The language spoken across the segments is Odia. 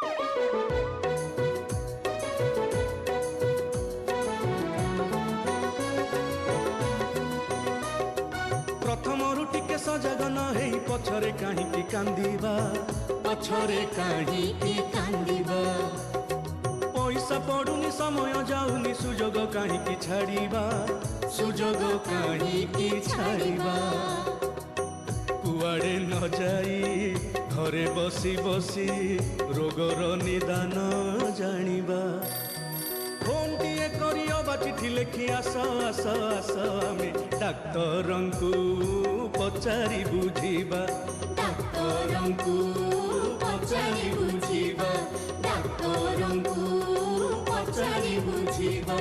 प्रथमरु टिके सजग न हेई पछरे काहीकि कांदिबा, पछरे काहीकि कांदिबा। पैसा पडुनी समय जाउनी सुजोग काहीकि छाड़िबा, सुजोग काहीकि छाड़िबा। कुआडे न जाई घरे बसी बसी रोगर निदान जानिबा। फोन टीए करियो बा चिठी लिखि आस आस आस आमे डाक्तरंकु पचारि बुझिबा, डाक्तरंकु पचारि बुझिबा, डाक्तरंकु पचारि बुझिबा।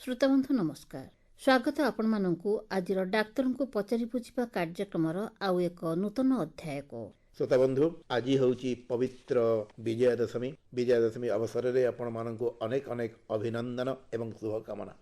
श्रोताबंधु नमस्कार, स्वागत आपण मानकु आजिर डाक्तरंकु पचारि बुझिबा कार्यक्रमर आउ एक नूतन अध्याय को। श्रोताबंधु, आज हूँ पवित्र विजयादशमी। विजयादशमी अवसर में आपण मानकु अनेक अनेक अभिनंदन एवं शुभकामना।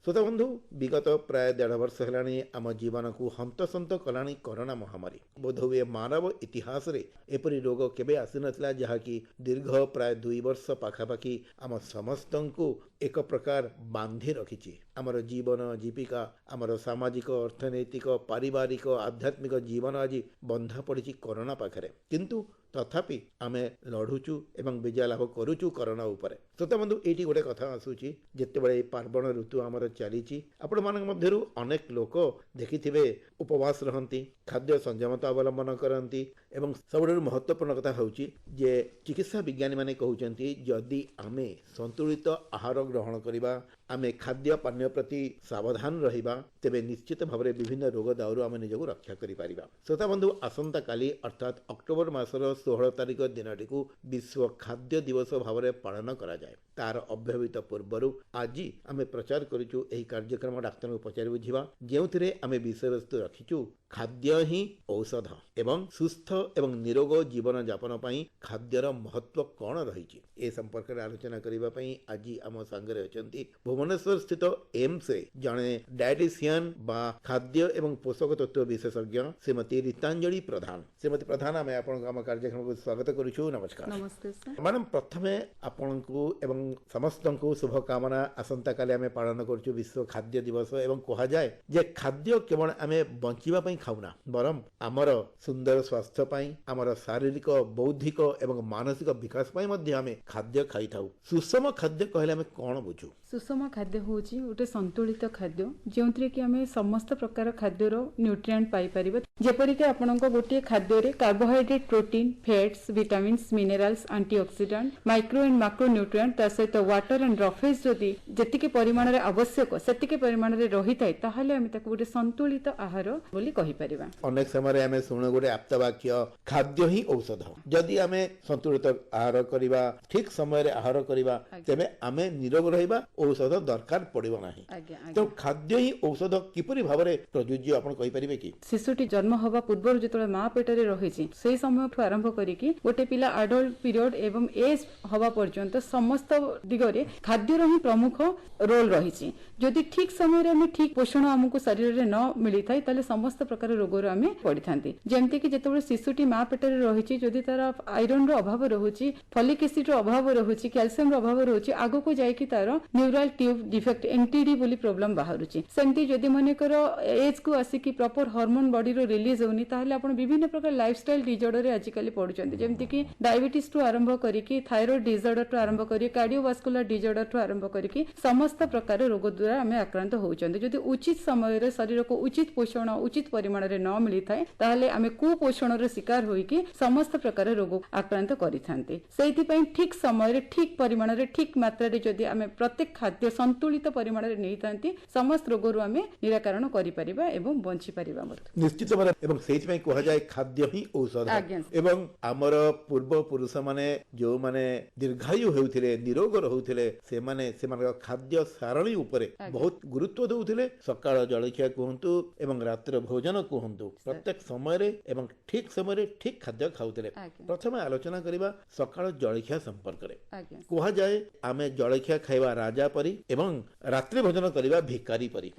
श्रोता बंधु, विगत प्राय 1.5 वर्ष हेलानी आम जीवन को हंतसंत कलानी कोरोना महामारी। बोधहुए मानव इतिहास रे एपरी रोग केबे आसी नथिला, जहाँकि दीर्घ प्राय 2 वर्ष पाखापाखि आम समस्त को एक प्रकार बांधि रखिछि। आमर जीवन जीविका, आमर सामाजिक अर्थनैतिक पारिवारिक आध्यात्मिक जीवन आज बंधा पड़ी कोरोना पाखरे, किंतु तथापि आमे लढुचु एवं विजय लाभ करुचु कोरोना उपरे। श्रोता बंधु, एटी गोटे कथा आसुची, जेतेबेले पार्वण ऋतु आमर चलीची, आपण मानक मध्यरु अनेक लोक देखिथिबे उपवास रहंती, खाद्य संयमता अवलंबन करंती एवं सबुठारु महत्वपूर्ण कथा होउची जे चिकित्सा विज्ञानी माने कहउचंती जदि आमे संतुलित आहार ग्रहण करिबा, आमे खाद्य पानीय प्रति सावधान रहिबा, तेबे निश्चित भावरे विभिन्न रोग दाउरु आमे निजको रक्षा करि पारिबा। श्रोता बंधु, आसंता काली अर्थात अक्टोबर मासर 16 तारिख दिनटीकू विश्व खाद्य दिवस भावरे पालन करा जाए। तार अभ्यवित पूर्वरु आज आमे प्रचार करिचु एही कार्यक्रम डाक्तर को पचारि बुझिबा, जेउथिरे आमे विषय वस्तु रखिचु खाद्य ही औषध एवं सुस्थ एवं निरोग जीवन यापन पई खाद्यर महत्व कौन रही ए संपर्क में आलोचना करबा पई आज आम संगे अछंती भुवनेश्वर स्थित एम्स जड़े डायटिशियन बा खाद्य एवं पोषक तत्व विशेषज्ञ श्रीमती रीतांजलि प्रधान। श्रीमती प्रधान, आम आपन कार्यक्रम को स्वागत करूछु। नमस्कार। नमस्ते सर। मैडम, प्रथमे आपन को एवं समस्त को शुभकामना। आसंता काले आम पालन करूछु विश्व खाद्य दिवस एवं कहा जाए जे खाद्य केवल आम बंचिबा पई खाउना, बरम आमर सुंदर स्वास्थ्य पाई, आमर शारीरिक बौद्धिक एवं मानसिक विकास पाई मध्ये आमे खाद्य खाई थाउ। सुषम खाद्य कहले आमे कोन बुझु? सुषम खाद्य होची उटे संतुलित खाद्य जेउथरे कि आमे समस्त प्रकार खाद्यर न्यूट्रिएंट पाई परिबे, जेपरि कि आपनको गोटे खाद्य रे carbohydrate, protein, fats, vitamins, minerals, antioxidant, micro and macro nutrient ता सहित वाटर एंड रफेज जदि जेतिके परिमाण रे आवश्यक सेतिके परिमाण रे रही थाए, ताहाले आमे ताको गोटे संतुलित आहार बोली कहि परिबा। अनेक समय आमे सुनो गोटे आप्तवाक्य खाद्य ही औषध। जदि आमे संतुलित आहार करिबा, ठीक समय रे आहार करिबा, तेबे आमे निरोग रहिबा, औषध दरकार पड़िबो नाही। तो खाद्य ही औषध किपरि भाबरे प्रयोज्य आपण कहि परिबे कि? शिशुटी जन्म हवा पूर्व जेतले मां पेटरे रहिछि सेही समय आरंभ करिकि गोटे पिला अडल्ट पीरियड एवं एज हवा पर्यंत समस्त दिगरे खाद्यर ही प्रमुख रोल रहिछि। जदि ठीक समय रे ठीक पोषण हमकु शरीर रे न मिली थाई ताले समस्त प्रकार रोग रे आमे पड़ी थांती। जेमति कि जेतबे शिशुटी मां पेटरे रहिछि, जदि तार आयरन रो अभाव रहुछि, फॉलिक एसिड रो अभाव रहुछि, कैल्शियम रो अभाव रहुछि, आगो को जाय कि तार न्यूरल ट्यूब डिफेक्ट एनटीडी बोली प्रॉब्लम बाहरुछि। सेमति जदि मने करो एज को आसी कि प्रॉपर हार्मोन बॉडी रो रिलीज होनी, ताहले आपण विभिन्न प्रकार लाइफस्टाइल डिसऑर्डर रे आजिकली पडुचंती, जेमति कि डायबिटीज टू आरंभ करिकि थायराइड डिसऑर्डर टू आरंभ करि कार्डियोवास्कुलर डिसऑर्डर टू आरंभ करिकि समस्त प्रकार रोग द्वारा आमे आक्रांत होउचंती। जदि उचित समय रे शरीर को उचित पोषण उचित परिमाण रे न मिली थाए, ताहले आमे कुपोषण रे शिकार होई कि समस्त प्रकार रोग आक्रांत करि थांती। सेहि पई ठीक समय रे ठीक परिमाण रे ठीक मात्रा रे जदि आमे प्रत्येक खाद्य संतुलित परिमाण रे नै थांती समस्त रोग रु आमे निराकरण करि परिबा एवं बंची परिबा मत निश्चित भाव एवं सेहि पई कहा जाय खाद्य ही औषध एवं आमर पूर्व पुरुष माने जो माने दीर्घायु हेउथिले निरोग रहुथिले से माने सेमान खाद्य सारणी उपरे बहुत गुरुत्व दउथिले सकाळ जळखिया कहंतु एवं रात्र भोजन कहंतु प्रत्येक समय रे एवं ठीक समय रे ठीक खाद्य खाउथिले प्रथम आलोचना करिबा सकाळ जळखिया संपर्क रे कहा जाय आमे जळखिया खाइबा राजा परी एवं रात्रि भोजन करिबा भिकारी परी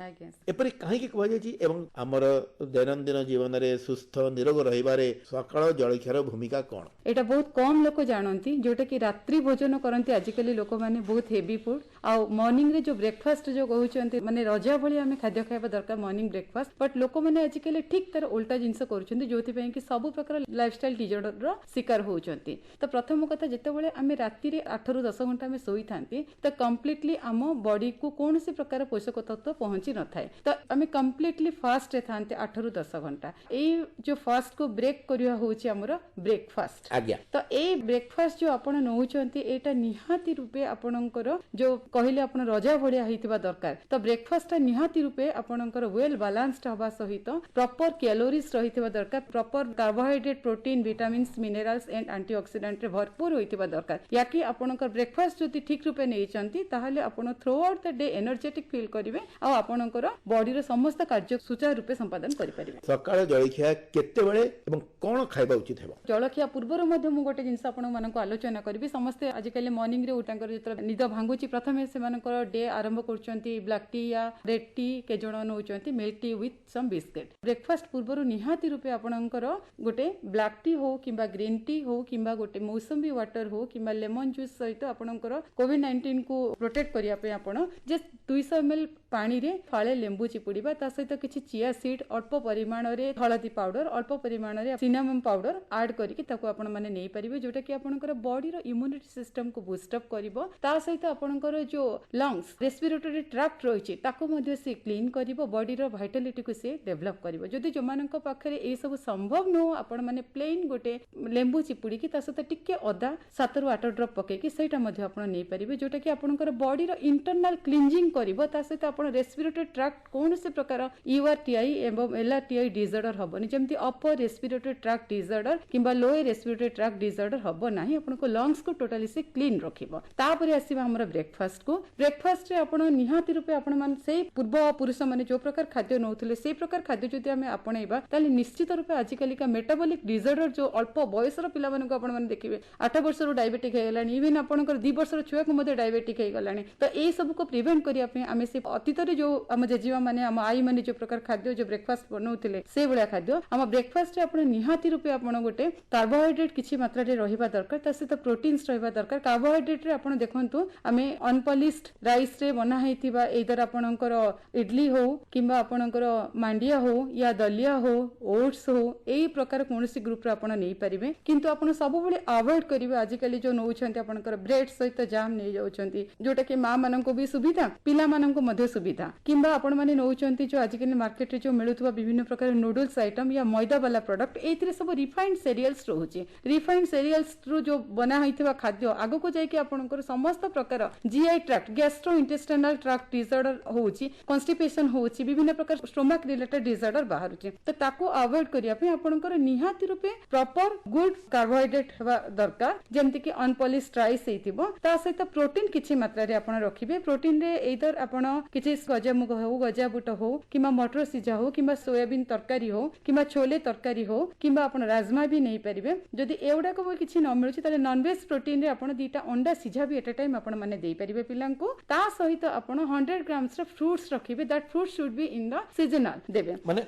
एपरि काहे कि कहा जाय एवं हमर दैनंदिन जीवन रे सुस्थ निरोग रहिबारे सकाळ जळखियार भूमिका कोन एटा बहुत कम लोक जानती जोटा कि रात्रि भोजन करती आजिकली लोक माने बहुत हेवी फूड आ मॉर्निंग रे जो ब्रेकफास्ट जो कहउचंती माने रजा भली आमे खाद्य खाइबा दरकार मॉर्निंग ब्रेकफास्ट बट लोक माने आजिकली ठीक तर उल्टा जिंस करूचंती जोथि पई कि सब प्रकार लाइफस्टाइल डिजॉर्डर रो शिकार होउचंती तो प्रथम कथा जेते बेले आमे रात्रि रे 8 रु 10 घंटा में सोई थांती तो कंप्लीटली आम बॉडी को कोनोसी प्रकार पोषक तत्व पहुंची न थाए तो आमे कंप्लीटली फास्ट रे थांते 8 रु 10 घंटा ए जो फास्ट को ब्रेक करिया होउची हमर ब्रेकफास्ट तो ए ब्रेकफास्ट जो आपण नउचंती एटा निहाती रूपे आपणकर जो कहले आपण रजा भलिया हेतिबा दरकार तो ब्रेकफास्ट निहाती रूपे आपणकर वेल बैलेंस्ड हबा सहित प्रॉपर कैलोरीज रहितिबा दरकार proper carbohydrate protein vitamins minerals and antioxidant रे भरपूर होइतिबा दरकार याकि आपणकर ब्रेकफास्ट जति ठीक रूपे नेइचंती ताहाले आपण through out the day energetic feel करिवे आ आपणकर बॉडी रे समस्त कार्य सुचारू रूपे संपादन करि परिवे सकाळ जळखिया केते बेले एवं कोन खाइबा उचित हेबो जळखिया पूर्वरो मध्ये मु गोटे जिंस आपण मानको आलोचना करबी समस्त आजिकली मॉर्निंग रे उठांकर जतर निद भांगुची प्रथमे से मानकर डे आरंभ करचंती ब्लैक टी या रेड टी के जण नउचंती milk tea with some biscuit breakfast पूर्वरो निहाती रूपे आपणकर गोटे ब्लैक टी हो किबा ग्रीन टी हो किबा गोटे मौसमी वाटर हो किबा लेमन जूस सहित आपणकर कोविड-19 को प्रोटेक्ट करिया पे आपण जे 200 ml पानी रे फाळे लेंबू चिपुडीबा ता सहित किछि चिया सीड अल्प परिमाण रे हळदी पाउडर अल्प परिमाण रे सिनेमम पाउडर ऐड करिकि ताको आपण माने नै परिबे जोटा कि आपणकर बॉडी रो इम्यूनिटी सिस्टम को बूस्ट अप करिवो ता सहित आपणकर जो लंग्स रेस्पिरेटरी ट्रैक्ट रहिछि ताको मध्ये से क्लीन करिवो बॉडी रो वाइटलिटी को से डेवलप करिवो जदि जो मानक पाखरे ए सब संभव न आपण माने प्लेन गोटे लेंबू चिपुडी कि ता सहित टिके अदा 7 रु 8 ड्रॉप पके कि सेटा मध्ये आपण नै परिबे जोटा कि आपणकर बॉडी रो इंटरनल क्लींजिंग करिवो ता सहित आपण रेस्पिरेटरी ट्रैक्ट कोन से प्रकार यूआरटीआई एवं एलआरटीआई डिसऑर्डर हबनी जेमति अपर रेस्पिरेटरी ट्रैक्ट डिसऑर्डर किबा लोअर रेस्पिरेटरी ट्रैक्ट डिसऑर्डर हबो नाही आपण को लंग्स को टोटली से क्लीन रखिबो तापरे आसीबा हमर ब्रेकफास्ट रे आपण निहाती रूपे आपण मान से पूर्व पुरुष माने जो प्रकार खाद्य नउथिले से प्रकार खाद्य जदि हमें आपणैबा ताले निश्चित रूपे आजिकली का मेटाबॉलिक डिसऑर्डर जो अल्प बयसर पिला मानको आपण मान देखिबे 8 वर्ष रो डायबिटिक हे गेलानी इवन आपणकर 2 वर्ष रो छुआ को मध्ये डायबिटिक हे गेलानी तो ए सब को प्रिवेंट करिया पे हमें से अतीत रे जो हम जेजीवा माने हम आई माने जो प्रकार खाद्य जो ब्रेकफास्ट बनौथिले से बळा खाद्य हम ब्रेकफास्ट रे आपण निहाती रूपे आपण गोटे कार्बोहाइड्रेट किछि मात्रा रे रहिबा दरकार तसे तो प्रोटीन्स रहिबा दरकार कार्बोहाइड्रेट रे आपण देखंतु हमें अनपॉलिश्ड राइस रे बना हेतिबा एदर आपणकर इडली हो किबा आपणकर मांडिया हो या दलिया हो ओट्स हो एई प्रकार कोनोसी ग्रुप रे आपण नै परिबे किंतु आपण सब बळे अवॉइड करिवे आजिकली जो नउछंती आपणकर ब्रेड सहित जाम नै जाउछंती जोटा कि मां मानको भी सुविधा पिला मानको मध्ये सुविधा किबा आपण माने नउछंती जो आजिकली मार्केट रे जो मिलुतबा विभिन्न प्रकार नूडल्स आइटम या मैदा वाला प्रोडक्ट एथिरे सब रिफाइंड सीरियल्स रहउची रिफाइंड सीरियल्स रो जो बना हैथिबा खाद्य आगो को जाय कि आपणकर समस्त प्रकार GI tract gastro intestinal tract disorder होउची कॉन्स्टिपेशन होउची विभिन्न प्रकार स्टोमक रिलेटेड डिसऑर्डर बाहरुची तो ताको अवॉइड करिया पे आपणकर निहाती रूपे प्रॉपर गुड कार्बोहाइड्रेट हवा दरकार जेमति कि अनपॉलिश्ड राइस हेतिबो ता सहित प्रोटीन किछि मात्रा रे आपण रखिबे प्रोटीन रे एदर आपण किछि गजामुग हो गजा बुट हो किबा मटर सिझा हो किबा सोयाबीन तरकारी हो किबा छोले तरकारी हो किबा आपण राजमा भी नै परिबे जदि एवडा को किछि न मिलुछि ताले नॉन वेज प्रोटीन रे आपण दीटा अंडा सिझा भी एट अ टाइम आपण माने देई परिबे पिलांको ता सहित आपण 100 ग्राम्स रे फ्रूट्स रखिबे that fruit should be in the seasonal देबे माने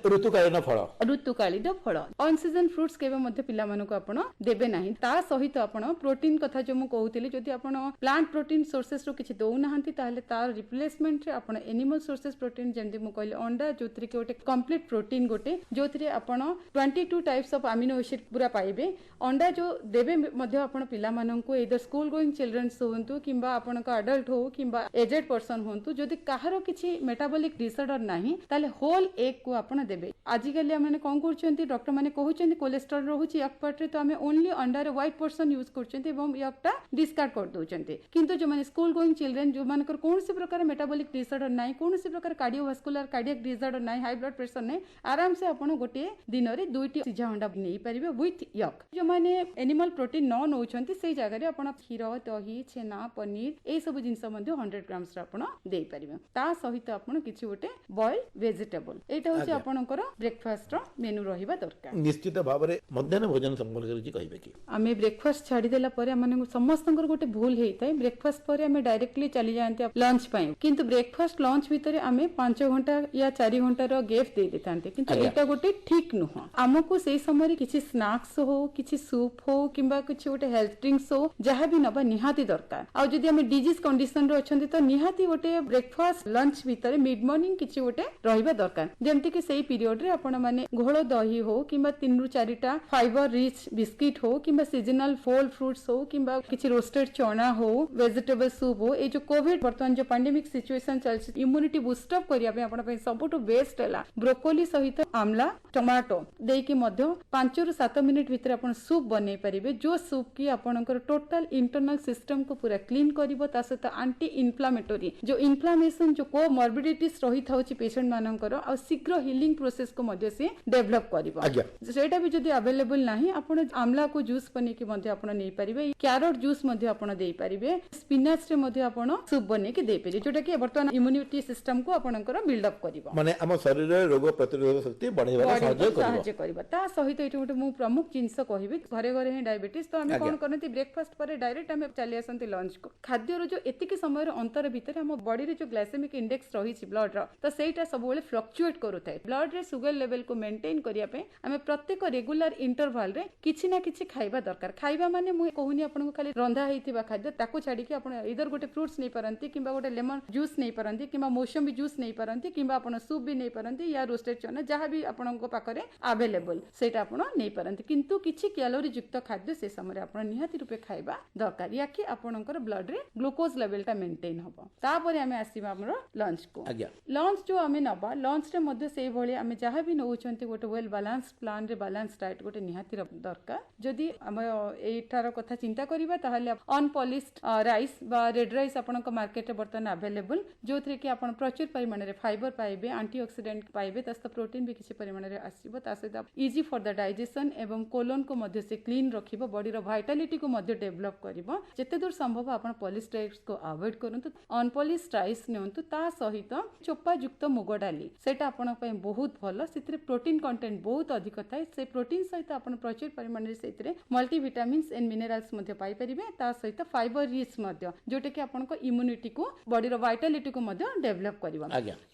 ऋतुकालीन फल ऑन सीजन फ्रूट्स केबे मध्ये पिला मानको आपण देबे नाही ता सहित आपण प्रोटीन कथा जो मु कहउतिली जदि आपण प्लांट प्रोटीन सोर्सेस रो किछि दउ नाहंती ताले तार रिप्लेसमेंट रे आपण एनिमल सोर्सेस प्रोटीन जेंति मु कहले अंडा जोतरी के गोटे कंप्लीट प्रोटीन गोटे जोतरी आपण 22 टाइप्स ऑफ अमीनो एसिड पूरा पाइबे अंडा जो देबे मध्ये आपण पिला माननको एदर स्कूल गोइंग चिल्ड्रन्स होंतु किबा आपण का एडल्ट हो किबा एजेड पर्सन होंतु जदि काहारो किछि मेटाबॉलिक डिसऑर्डर नाही ताले होल एग को आपण देबे आजिकली हमने कोन करछंती डॉक्टर माने कहउछंती कोलेस्ट्रॉल रहउची एक पार्ट रे तो हमें ओनली अंडा रे व्हाइट पर्सन यूज करछंती एवं एकटा डिस्कार्ड कर दोछंती किंतु जो माने स्कूल गोइंग चिल्ड्रन जो मानकर कौन प्रकार मेटाबॉलिक डिसऑर्डर नाही, कौन प्रकार कार्डियोवास्कुलर कार्डियक डिसऑर्डर नाही, हाई ब्लड प्रेशर नाही, आराम से आपण गोटे दिन रे 2टी सिझा अंडा नै परिबे विथ यक। जो माने एनिमल प्रोटीन न नउछंती सेई जगह रे आपण क्षीर, दही, छेना, पनीर ए सब जिंस मध्ये 100 ग्राम्स आपण देई परिबे। ता सहित आपण किछि गोटे बॉइल वेजिटेबल एटा होछि आपणकर ब्रेकफास्ट रो मेनू रहिबा दरकार। निश्चित भाव में मध्याह्न भोजन संबंध करिछि कहबे कि आमे ब्रेकफास्ट छाड़ी देला परे माने समस्तंकर गोटे भूल हेइताय, ब्रेकफास्ट परे आमे डायरेक्टली चली जांते लंच पय, किंतु ब्रेकफास्ट लंच भितरे आमे 5 घंटा या 4 घंटा रो गैप दे देतांते, किंतु एटा गोटे ठीक नुह। हमको सेई समय रे किछि स्नैक्स हो, किछि सूप हो किंबा किछि गोटे हेल्थ ड्रिंक्स हो जहा भी नबा निहाती दरकार। आ जदि आमे डिजीज कंडीशन रो अछंती तो निहाती गोटे ब्रेकफास्ट लंच भितरे मिड मॉर्निंग किछि गोटे रहिबा दरकार, जेमति कि सेई पीरियड रे आपण माने घोळ दही हो किंबा 3 रु 4टा फाइबर रिच बिस्किट हो किंबा सीजनल फल फ्रूट्स हो किंबा किछि रोस्टेड चना हो, वेजिटेबल सूप हो। ए जो कोविड वर्तमान जो पैंडेमिक सिचुएशन चलछि, इम्यूनिटी बूस्ट अप करिया पे आपण पे सबटु बेस्ट हैला ब्रोकोली सहित आमला टमाटो देई कि मध्य 5 रु 7 मिनिट भीतर आपण सूप बनै परिबे, जो सूप की आपणकर टोटल इंटरनल सिस्टम को पूरा क्लीन करिवो, ता सहित एंटी इन्फ्लेमेटरी जो इन्फ्लेमेशन जो कोमॉर्बिडिटीज रही थाउची पेशेंट मानकर आ शीघ्र हीलिंग प्रोसेस को मध्य से डेवलप करिवो। सेटा भी जदी अवेलेबल नाही आपण आमला को जूस बनै कि मध्य आपण नै परिबे, कैरट जूस मध्य आपण देई परिबे, स्पिनाच रे मध्य आपण सूप बनै कि देई परिबे, जोटा कि वर्तमान इम्यूनिटी सिस्टम को आपणकर बिल्ड अप करिवो, माने हम शरीर रे रोग प्रतिरोधक शक्ति बढ़ेबा साहाय्य करिवो। ता सहित एटा गोटे मु प्रमुख जिंस कहबी, घरे घरे हे डायबिटीज तो हम कोन करनती ब्रेकफास्ट पर डायरेक्ट हम चली आसंती लंच को। खाद्य रो जो एतिकी समय रो अंतर भीतर हम बॉडी रे जो ग्लाइसेमिक इंडेक्स रही छि ब्लड रो, तो सेटा सब बेले फ्लक्चुएट करूथाय। ब्लड रे शुगर लेवल को मेंटेन करिया पे हमें प्रत्येक रेगुलर इंटरवल रे किछि ना किछि खाइबा दरकार। खाइबा माने मु कहूनी आपन को खाली रंधा हेतिबा खाद्य ताको छाडी के आपन इधर गोटे फ्रूट्स नै परंती किंबा गोटे लेमन जूस नै परंती किंबा मौसमी जूस नै परंती किंबा आपन सूप भी नै परंती या रोस्टेड चना जहां भी आपन को पाकरे अवेलेबल सेटा आपन नै परंती, किंतु किछि कैलोरी युक्त खाद्य से समय आपन निहाती रूपे खाइबा दरकार, या कि आपनकर ब्लड रे ग्लूकोज लेवल ता मेंटेन हबो। तापरे हमें आसीबा हमरो लंच को। लंच जो हमें नबा लंच रे मध्ये सेई भली हमें जहां भी नउछंती गोटे वेल बैलेंस प्लान रे बैलेंस डाइट गोटे निहाती दरकार। जदि हम एठार कथा चिंता करिबा ताहले अनपॉलिश्ड राइस बा रेड राइस आपनक मार्केट रे बर्तन अवेलेबल, जोथरे कि आपन प्रचुर परिमाण रे फाइबर पाइबे, एंटीऑक्सीडेंट पाइबे, तस्त प्रोटीन भी किछि परिमाण रे आसीबो, ता सहित इजी फॉर द डाइजेशन एवं कोलोन को मध्ये से क्लीन रखिबो, बॉडी रो वाइटलिटी को मध्ये डेवलप करिबो। जेते दूर संभव आपन पॉलिश्ड राइस को अवॉइड करंतु, अनपॉलिश्ड राइस नियंतु, ता सहित चोपा युक्त मुग डाली सेटा आपन पय बहुत भलो, सेतरे प्रोटीन कंटेंट बहुत अधिक थाए। से प्रोटीन सहित आपन प्रचुर परिमाण रे सेतरे मल्टी विटामिन्स एंड मिनरल्स मध्ये पाई परिबे, ता सहित फाइबर रिच मध्ये जोटे कि आपन को इम्यूनिटी को बॉडी रो वाइटलिटी को मध्ये डेवलप करिबो।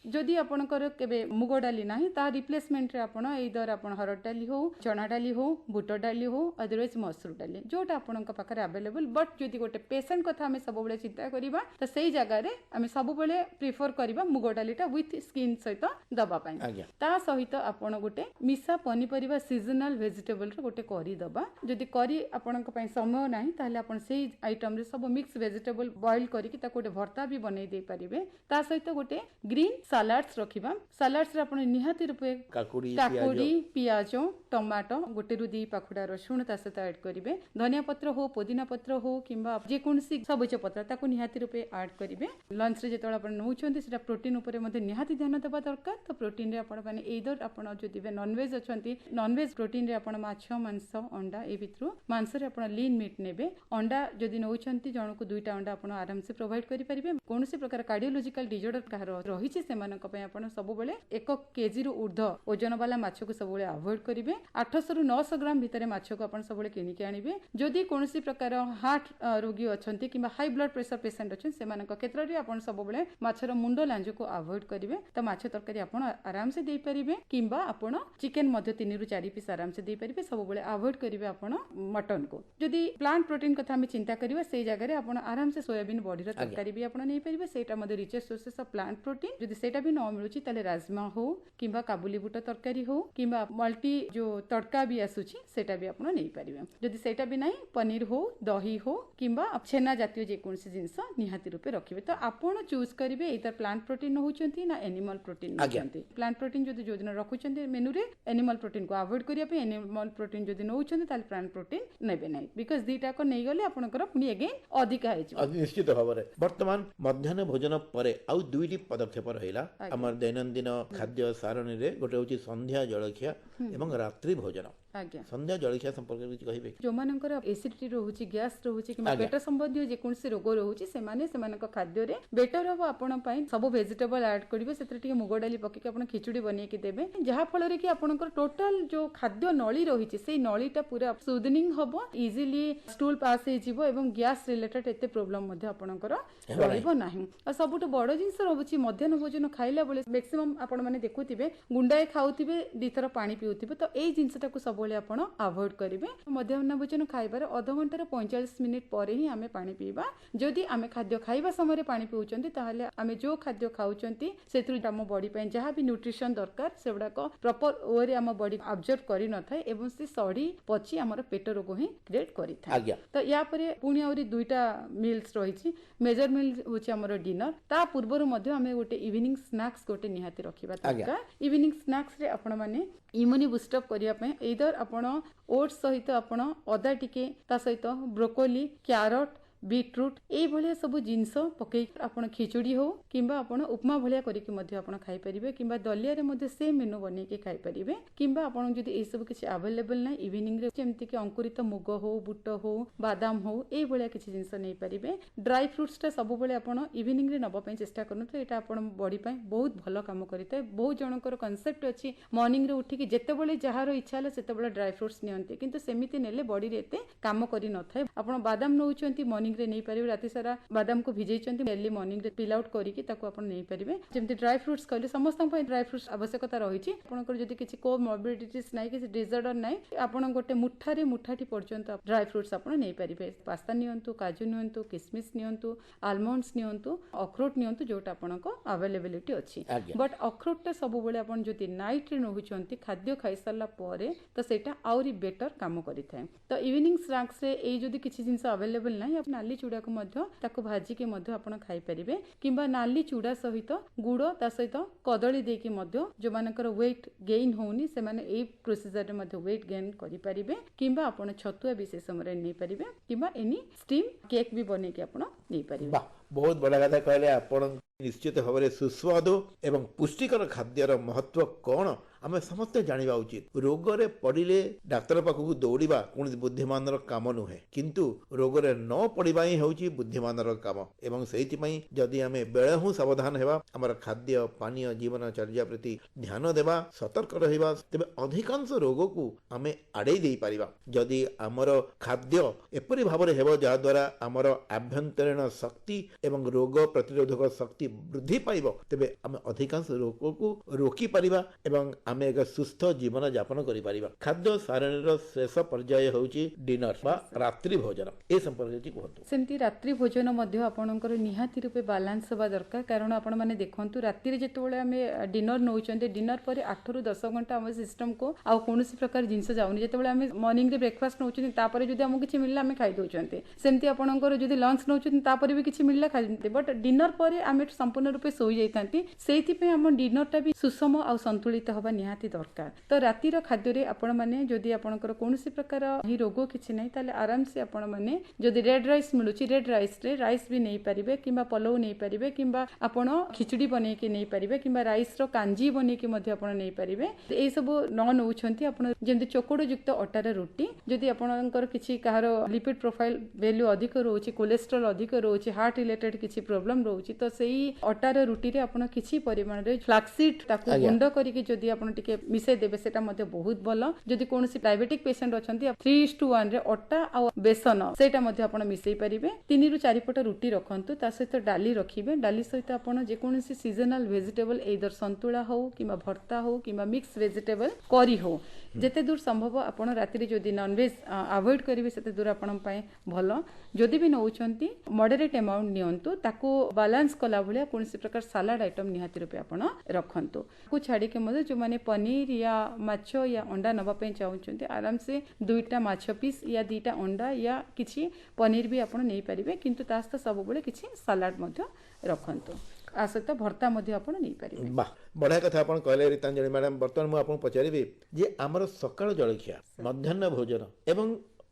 जदि आपन कर केबे मुग डाली नाही ता रिप्लेसमेंट रे आपन इधर आपन हरड डाली हो, चना डाली हो, बुट डाली हो, अदरवाइज मसूर डाली जोटा आपन का पाखरे अवेलेबल। बट जदि गोटे पेशेंट कथा हमें सब बेले चिंता करिबा त सेही जगह रे हमें सब बेले प्रिफर करिबा मुग डालीटा विथ स्किन सहित दबा पाई। ता सहित आपन गोटे मिसा पनीपरिबा सीजनल वेजिटेबल रे गोटे करी दबा। जदि करी आपन को पई समय नाही ताहले आपन सेही आइटम रे सब मिक्स वेजिटेबल बॉईल करी कि ता गोटे भर्ता भी बनै दे परिबे। ता सहित गोटे ग्रीन सलाड्स रखिबा। सलाड्स रे आपन निहाती रूपे काकुडी, पियाज, टमाटो गोटे रु 2 पाखुडा रसुन ता सहित ऐड करिवे। धनिया पत्र हो, पुदीना पत्र हो किंबा जे कोनसी सबुज पत्र ताको निहाती रूपे ऐड करिवे। लंच रे जेतोळ आपन नउछंती सेटा प्रोटीन ऊपर मध्ये निहाती ध्यान देबा दरकार। तो प्रोटीन रे आपन माने इधर आपन जो दिबे नॉन वेज अछंती, नॉन वेज प्रोटीन रे आपन माछ, मांस, अंडा ए भितरु मांस रे आपन लीन मीट नेबे। अंडा जदि नउछंती जणको 2टा अंडा आपन आराम से प्रोवाइड करि परिबे। कोनसी प्रकार कार्डियोलॉजिकल डिजॉर्डर कहार रहिछि सेमानक पय आपन सब बेले 1 केजी रु ऊर्ध्व ओजन वाला माछ को सब बेले अवॉइड करिवे। 800 रु 900 ग्राम भितरे माछ को आपन सब बेले किनि के आनिबे। जदि कोनसी प्रकार हार्ट रोगी अछंती किबा हाई ब्लड प्रेशर पेशेंट अछन सेमानक क्षेत्र रे आपन सब बेले माछर मुंडो लांजो को अवॉइड करिवे। त माछ तरकारी आपन आराम से देई परिबे किंबा आपन चिकन मध्ये 3 रु 4 पीस आराम से देई परिबे। सब बेले अवॉइड करिवे आपन मटन को। जदि प्लांट प्रोटीन कथा हम चिंता करिवा सेही जगह रे आपन आराम से सोयाबीन बॉडी रो तरकारी भी आपन नै परिबे। सेटा मध्ये richest sources of plant protein. जदि सेटा भी न मिलुची ताले राजमा हो किंबा काबुली बुट तरकारी हो किंबा मल्टी जो तड़का भी आसुची सेटा भी आपन नै परिबे। जदि सेटा भी नै पनीर हो, दही हो किंबा छेना जातीय जे कोनसी जिंस निहाती रूपे रखिबे। तो आपन चूज करिवे इधर प्लांट प्रोटीन होउचंती ना एनिमल प्रोटीन होउचंती। प्लांट प्रोटीन जदि योजना रखुचंती मेनू रे एनिमल प्रोटीन को अवॉइड करिया पे एनिमल प्रोटीन जदि नउचंती ताले प्लांट प्रोटीन नेबे नै, बिकॉज़ दीटा को नै गले आपनकर पुनी अगेन अधिक आइछ। निश्चित भाव में ବର୍ତ୍ତମାନ ମଧ୍ୟାହ୍ନ ଭୋଜନ ପରେ ଆଉ ଦୁଇଟି ପଦକ୍ଷେପ ରହିଲା ଆମର ଦୈନନ୍ଦିନ ଖାଦ୍ୟ ସାରଣୀରେ। ଗୋଟେ ହେଉଛି ସନ୍ଧ୍ୟା ଜଳଖିଆ ଏବଂ ରାତ୍ରି ଭୋଜନ। ଆଜ୍ଞା ସନ୍ଧ୍ୟା ଜଳଖିଆ ସମ୍ପର୍କରେ କିଛି କହିବେ? ଯୋଉମାନଙ୍କର ଏସିଡିଟି ରହୁଛି, ଗ୍ୟାସ୍ ରହୁଛି କିମ୍ବା ପେଟ ସମ୍ବନ୍ଧୀୟ ଯେକୌଣସି ରୋଗ ରହୁଛି, ସେମାନେ ସେମାନଙ୍କ ଖାଦ୍ୟରେ ବେଟର ହବ ଆପଣ ପାଇଁ ସବୁ ଭେଜିଟେବଲ ଆଡ୍ କରିବେ। ସେଥିରେ ଟିକେ ମୁଗ ଡାଲି ପକେଇକି ଆପଣ ଖିଚୁଡ଼ି ବନେଇକି ଦେବେ, ଯାହା ଫଳରେ କି ଆପଣଙ୍କର ଟୋଟାଲ ଯୋଉ ଖାଦ୍ୟ ନଳୀ ରହିଛି ସେଇ ନଳୀଟା ପୁରା ସୁଦନିଂ ହବ, ଇଜିଲି ଷ୍ଟୁଲ ପାସ୍ ହେଇଯିବ ଏବଂ ଗ୍ୟାସ୍ ରିଲେଟେଡ ଏତେ ପ୍ରୋବ୍ଲେମ ମଧ୍ୟ ଆପଣଙ୍କର ରହିବ ନାହିଁ। ଆଉ ସବୁଠୁ ବଡ ଜିନିଷ ରହୁଛି ମଧ୍ୟାହ୍ନ ଭୋଜନ ଖାଇଲା ବେଳେ ମ୍ୟାକ୍ସିମମ୍ ଆପଣ ମାନେ ଦେଖୁଥିବେ ଗୁଣ୍ଡାଏ ଖାଉଥିବେ, ଦିଥର ପାଣି ପିଉଥିବେ। ତ ଏଇ ଜିନିଷଟାକୁ ସବୁବେଳେ ଆପଣ ଆଭଏଡ୍ କରିବେ। ମଧ୍ୟାହ୍ନ ଭୋଜନ ଖାଇବାରେ ଅଧଘଣ୍ଟାରୁ 45 ମିନିଟ୍ ପରେ ହିଁ ଆମେ ପାଣି ପିଇବା। ଯଦି ଆମେ ଖାଦ୍ୟ ଖାଇବା ସମୟରେ ପାଣି ପିଉଛନ୍ତି ତାହେଲେ ଆମେ ଯୋଉ ଖାଦ୍ୟ ଖାଉଛନ୍ତି ସେଥିରୁ ଆମ ବଡି ପାଇଁ ଯାହା ବି ନ୍ୟୁଟ୍ରିସନ ଦରକାର ସେଗୁଡାକ ପ୍ରପର ୱେରେ ଆମ ବଡି ଆବଜର୍ଭ କରିନଥାଏ ଏବଂ ସେ ସଢି ପଚି ଆମର ପେଟ ରୋଗ ହିଁ କ୍ରିଏଟ୍ କରିଥାଏ। ତ ୟା ପରେ ପୁଣି ଆହୁରି ଦୁଇଟା ମିଲ୍ସ ରହିଛି। ମେଜର ମିଲ୍ ହେଉଛି ଆମର ଡିନର। ତା ପୂର୍ବରୁ ମଧ୍ୟ ଆମେ ଗୋଟେ ଇଭିନିଂ ସ୍ନାକ୍ସ ଗୋଟେ ନିହାତି ରଖିବା ଦରକାର। ଇଭିନିଂ ସ୍ନାକ୍ସରେ ଆପଣ ମାନେ ଇମ୍ୟୁନି ବୁଷ୍ଟଅପ୍ କରିବା ପାଇଁ ଏଇଦର ଆପଣ ଓଟ୍ସ ସହିତ ଆପଣ ଅଦା ଟିକେ, ତା ସହିତ ବ୍ରୋକୋଲି, କ୍ୟାରଟ, ବିଟ୍ରୁଟ୍ ଏଇଭଳିଆ ସବୁ ଜିନିଷ ପକେଇକି ଆପଣ ଖିଚୁଡ଼ି ହଉ କିମ୍ବା ଆପଣ ଉପମା ଭଳିଆ କରିକି ମଧ୍ୟ ଆପଣ ଖାଇପାରିବେ, କିମ୍ବା ଦଲିଆରେ ମଧ୍ୟ ସେମ୍ ମେନୁ ବନେଇକି ଖାଇପାରିବେ। କିମ୍ବା ଆପଣ ଯଦି ଏଇସବୁ କିଛି ଆଭେଲେବଲ୍ ନାହିଁ, ଇଭିନିଂରେ ଯେମିତିକି ଅଙ୍କୁରିତ ମୁଗ ହଉ, ବୁଟ ହଉ, ବାଦାମ ହଉ ଏଇଭଳିଆ କିଛି ଜିନିଷ ନେଇପାରିବେ। ଡ୍ରାଇ ଫ୍ରୁଟ୍ସଟା ସବୁବେଳେ ଆପଣ ଇଭିନିଂରେ ନେବା ପାଇଁ ଚେଷ୍ଟା କରନ୍ତୁ। ଏଇଟା ଆପଣ ବଡି ପାଇଁ ବହୁତ ଭଲ କାମ କରିଥାଏ। ବହୁତ ଜଣଙ୍କର କନସେପ୍ଟ ଅଛି ମର୍ଣ୍ଣିଂରେ ଉଠିକି ଯେତେବେଳେ ଯାହାର ଇଚ୍ଛା ହେଲା ସେତେବେଳେ ଡ୍ରାଇ ଫ୍ରୁଟ୍ସ ନିଅନ୍ତି, କିନ୍ତୁ ସେମିତି ନେଲେ ବଡିରେ ଏତେ କାମ କରିନଥାଏ। ଆପଣ ବାଦାମ ନେଉଛନ୍ତି ମର୍ଣ୍ଣିଂରେ ନେଇପାରିବେ, ରାତି ସାରା ବାଦାମକୁ ଭିଜେଇଛନ୍ତି ଏର୍ଲି ମର୍ଣ୍ଣିଂରେ ପିଲ୍ ଆଉଟ୍ କରିକି ତାକୁ ଆପଣ ନେଇପାରିବେ। ଯେମିତି ଡ୍ରାଇ ଫ୍ରୁଟ୍ସ କହିଲେ ସମସ୍ତଙ୍କ ପାଇଁ ଡ୍ରାଇ ଫ୍ରୁଟ୍ସ ଆବଶ୍ୟକତା ରହିଛି। ଆପଣଙ୍କର ଯଦି କିଛି କୋମର୍ବିଡିଟିସ୍ ନାହିଁ, କିଛି ଡିସଅର୍ଡର ନାହିଁ, ଆପଣ ଗୋଟେ ମୁଠାଟି ପର୍ଯ୍ୟନ୍ତ ଡ୍ରାଇ ଫ୍ରୁଟ୍ସ ଆପଣ ନେଇପାରିବେ। ପାସ୍ତା ନିଅନ୍ତୁ, କାଜୁ ନିଅନ୍ତୁ, କିସମିସ୍ ନିଅନ୍ତୁ, ଆଲମଣ୍ଡସ୍ ନିଅନ୍ତୁ, ଅଖରୋଟ ନିଅନ୍ତୁ, ଯୋଉଟା ଆପଣଙ୍କ ଆଭେଲେବିଲିଟି ଅଛି। ବଟ୍ ଅଖରୋଟଟା ସବୁବେଳେ ଆପଣ ଯଦି ନାଇଟରେ ନେଉଛନ୍ତି ଖାଦ୍ୟ ଖାଇସାରିଲା ପରେ ତ ସେଇଟା ଆହୁରି ବେଟର କାମ କରିଥାଏ। ତ ଇଭିନିଂ ସ୍ନାକ୍ସରେ ଏଇ ଯଦି କିଛି ଜିନିଷ ଆଭେଲେବଲ୍ ନାହିଁ, ନାଲି ଚୁଡ଼ାକୁ ମଧ୍ୟ ତାକୁ ଭାଜିକି ମଧ୍ୟ ଆପଣ ଖାଇପାରିବେ, କିମ୍ବା ନାଲି ଚୁଡ଼ା ସହିତ ଗୁଡ଼ ତା ସହିତ କଦଳୀ ଦେଇକି ମଧ୍ୟ ଯୋଉମାନଙ୍କର ୱେଟ୍ ଗେଇନ୍ ହଉନି ସେମାନେ ଏଇ ପ୍ରୋସିଜରରେ ମଧ୍ୟ ୱେଟ୍ ଗେନ୍ କରିପାରିବେ। କିମ୍ବା ଆପଣ ଛତୁଆ ବି ସେ ସମୟରେ ନେଇପାରିବେ, କିମ୍ବା ଏନି ଷ୍ଟିମ୍ କେକ୍ ବି ବନେଇକି ଆପଣ ନେଇପାରିବେ। ବହୁତ ବଢ଼ିଆ କଥା କହିଲେ ଆପଣ। ନିଶ୍ଚିତ ଭାବରେ ସୁସ୍ୱାଦୁ ଏବଂ ପୁଷ୍ଟିକର ଖାଦ୍ୟର ମହତ୍ଵ କ'ଣ ଆମେ ସମସ୍ତେ ଜାଣିବା ଉଚିତ। ରୋଗରେ ପଡ଼ିଲେ ଡାକ୍ତର ପାଖକୁ ଦୌଡ଼ିବା କୌଣସି ବୁଦ୍ଧିମାନର କାମ ନୁହେଁ, କିନ୍ତୁ ରୋଗରେ ନ ପଡ଼ିବା ହିଁ ହେଉଛି ବୁଦ୍ଧିମାନର କାମ। ଏବଂ ସେଇଥିପାଇଁ ଯଦି ଆମେ ବେଳେ ହିଁ ସାବଧାନ ହେବା, ଆମର ଖାଦ୍ୟ ପାନୀୟ ଜୀବନଚର୍ଯ୍ୟା ପ୍ରତି ଧ୍ୟାନ ଦେବା, ସତର୍କ ରହିବା, ତେବେ ଅଧିକାଂଶ ରୋଗକୁ ଆମେ ଆଡ଼େଇ ଦେଇପାରିବା। ଯଦି ଆମର ଖାଦ୍ୟ ଏପରି ଭାବରେ ହେବ ଯାହାଦ୍ୱାରା ଆମର ଆଭ୍ୟନ୍ତରୀଣ ଶକ୍ତି ଏବଂ ରୋଗ ପ୍ରତିରୋଧକ ଶକ୍ତି ବୃଦ୍ଧି ପାଇବ, ତେବେ ଆମେ ଅଧିକାଂଶ ରୋଗକୁ ରୋକିପାରିବା ଏବଂ ଆମେ ଏକ ସୁସ୍ଥ ଜୀବନ ଯାପନ କରିପାରିବା। ଖାଦ୍ୟ ସାରଣୀର ଶେଷ ପର୍ଯ୍ୟାୟ ହେଉଛି ଡିନର ବା ରାତ୍ରି ଭୋଜନ। ଏ ସମ୍ପର୍କରେ କିଛି କୁହନ୍ତୁ। ସେମିତି ରାତ୍ରି ଭୋଜନ ମଧ୍ୟ ଆପଣଙ୍କର ନିହାତି ରୂପେ ବାଲାନ୍ସ ହେବା ଦରକାର। କାରଣ ଆପଣମାନେ ଦେଖନ୍ତୁ ରାତିରେ ଯେତେବେଳେ ଆମେ ଡିନର ନେଉଛନ୍ତି, ଡିନର ପରେ 8 ରୁ 10 ଘଣ୍ଟା ଆମ ସିଷ୍ଟମକୁ ଆଉ କୌଣସି ପ୍ରକାର ଜିନିଷ ଯାଉନି। ଯେତେବେଳେ ଆମେ ମର୍ଣ୍ଣିଂରେ ବ୍ରେକଫାଷ୍ଟ ନେଉଛନ୍ତି ତାପରେ ଯଦି ଆମକୁ କିଛି ମିଳିଲା ଆମେ ଖାଇଦେଉଛନ୍ତି, ସେମିତି ଆପଣଙ୍କର ଯଦି ଲଞ୍ଚ ନେଉଛନ୍ତି ତାପରେ ବି କିଛି ମିଳିଲା ଖାଇଦିଅନ୍ତି। ବଟ୍ ଡିନର ପରେ ଆମେ ସମ୍ପୂର୍ଣ୍ଣ ରୂପେ ଶୋଇଯାଇଥାନ୍ତି। ସେଇଥିପାଇଁ ଆମ ଡିନରଟା ବି ସୁଷମ ଆଉ ସନ୍ତୁଳିତ ହେବା ନିହାତି ଦରକାର। ତ ରାତିର ଖାଦ୍ୟରେ ଆପଣମାନେ ଯଦି ଆପଣଙ୍କର କୌଣସି ପ୍ରକାର ଏହି ରୋଗ କିଛି ନାହିଁ ତାହେଲେ ଆରାମସେ ଆପଣମାନେ ଯଦି ରେଡ୍ ରାଇସ୍ ମିଳୁଛି ରେଡ୍ ରାଇସ୍ରେ ରାଇସ୍ ବି ନେଇପାରିବେ, କିମ୍ବା ପଲଉ ନେଇପାରିବେ, କିମ୍ବା ଆପଣ ଖିଚୁଡ଼ି ବନେଇକି ନେଇପାରିବେ, କିମ୍ବା ରାଇସ୍ର କାଞ୍ଜି ବନେଇକି ମଧ୍ୟ ଆପଣ ନେଇପାରିବେ। ଏଇସବୁ ନ ନେଉଛନ୍ତି ଆପଣ ଯେମିତି ଚୋକଡ଼ ଯୁକ୍ତ ଅଟାର ରୁଟି, ଯଦି ଆପଣଙ୍କର କିଛି କାହାର ଲିପିଡ ପ୍ରୋଫାଇଲ ଭ୍ୟାଲ୍ୟୁ ଅଧିକ ରହୁଛି, କୋଲେଷ୍ଟ୍ରଲ ଅଧିକ ରହୁଛି, ହାର୍ଟ ରିଲେଟେଡ୍ କିଛି ପ୍ରୋବ୍ଲେମ ରହୁଛି, ତ ସେଇ ଅଟାର ରୁଟିରେ ଆପଣ କିଛି ପରିମାଣରେ ଫ୍ଲାକ୍ସିଡ୍ ତାକୁ ଗୁଣ୍ଡ କରିକି ଯଦି ଆପଣ ଟିକେ ମିଶେଇ ଦେବେ ସେଟା ମଧ୍ୟ ବହୁତ ଭଲ। ଯଦି କୌଣସି ଡାଇବେଟିକ ପେସେଣ୍ଟ ଅଛନ୍ତି 3:1 ରେ ଅଟା ଆଉ ବେସନ ସେଇଟା ମଧ୍ୟ ଆପଣ ମିଶେଇ ପାରିବେ। 3 ରୁ 4 ପଟ ରୁଟି ରଖନ୍ତୁ, ତା ସହିତ ଡାଲି ରଖିବେ। ଡାଲି ସହିତ ଆପଣ ଯେକୌଣସି ସିଜନାଲ ଭେଜିଟେବଲ ଏଇଦର ସନ୍ତୁଳା ହଉ କିମ୍ବା ଭର୍ତ୍ତା ହଉ କିମ୍ବା ମିକ୍ସ ଭେଜିଟେବଲ କରି ହଉ, ଯେତେ ଦୂର ସମ୍ଭବ ଆପଣ ରାତିରେ ଯଦି ନନଭେଜ ଆଭଏଡ୍ କରିବେ ସେତେ ଦୂର ଆପଣଙ୍କ ପାଇଁ ଭଲ। ଯଦି ବି ନେଉଛନ୍ତି ମଡରେଟ୍ ଆମାଉଣ୍ଟ ନିଅନ୍ତୁ, ତାକୁ ବାଲାନ୍ସ କଲା ଭଳିଆ କୌଣସି ପ୍ରକାର ସାଲାଡ ଆଇଟମ୍ ନିହାତି ରୂପେ ଆପଣ ରଖନ୍ତୁ। ତାକୁ ଛାଡ଼ିକି ମଧ୍ୟ ଯେଉଁମାନେ ପନିର ୟା ମାଛ ୟା ଅଣ୍ଡା ନେବା ପାଇଁ ଚାହୁଁଛନ୍ତି ଆରାମସେ 2ଟା ମାଛ ପିସ୍ ୟା 2ଟା ଅଣ୍ଡା ୟା କିଛି ପନିର ବି ଆପଣ ନେଇପାରିବେ, କିନ୍ତୁ ତା ସହିତ ସବୁବେଳେ କିଛି ସାଲାଡ ମଧ୍ୟ ରଖନ୍ତୁ। ଆ ସହିତ ଭର୍ତ୍ତା ମଧ୍ୟ ଆପଣ ନେଇପାରିବେ। ବାଃ, ବଢ଼ିଆ କଥା ଆପଣ କହିଲେ ରୀତାଞ୍ଜଳି ମ୍ୟାଡ଼ାମ। ବର୍ତ୍ତମାନ ମୁଁ ଆପଣଙ୍କୁ ପଚାରିବି ଯେ ଆମର ସକାଳ ଜଳଖିଆ, ମଧ୍ୟାହ୍ନ ଭୋଜନ ଏବଂ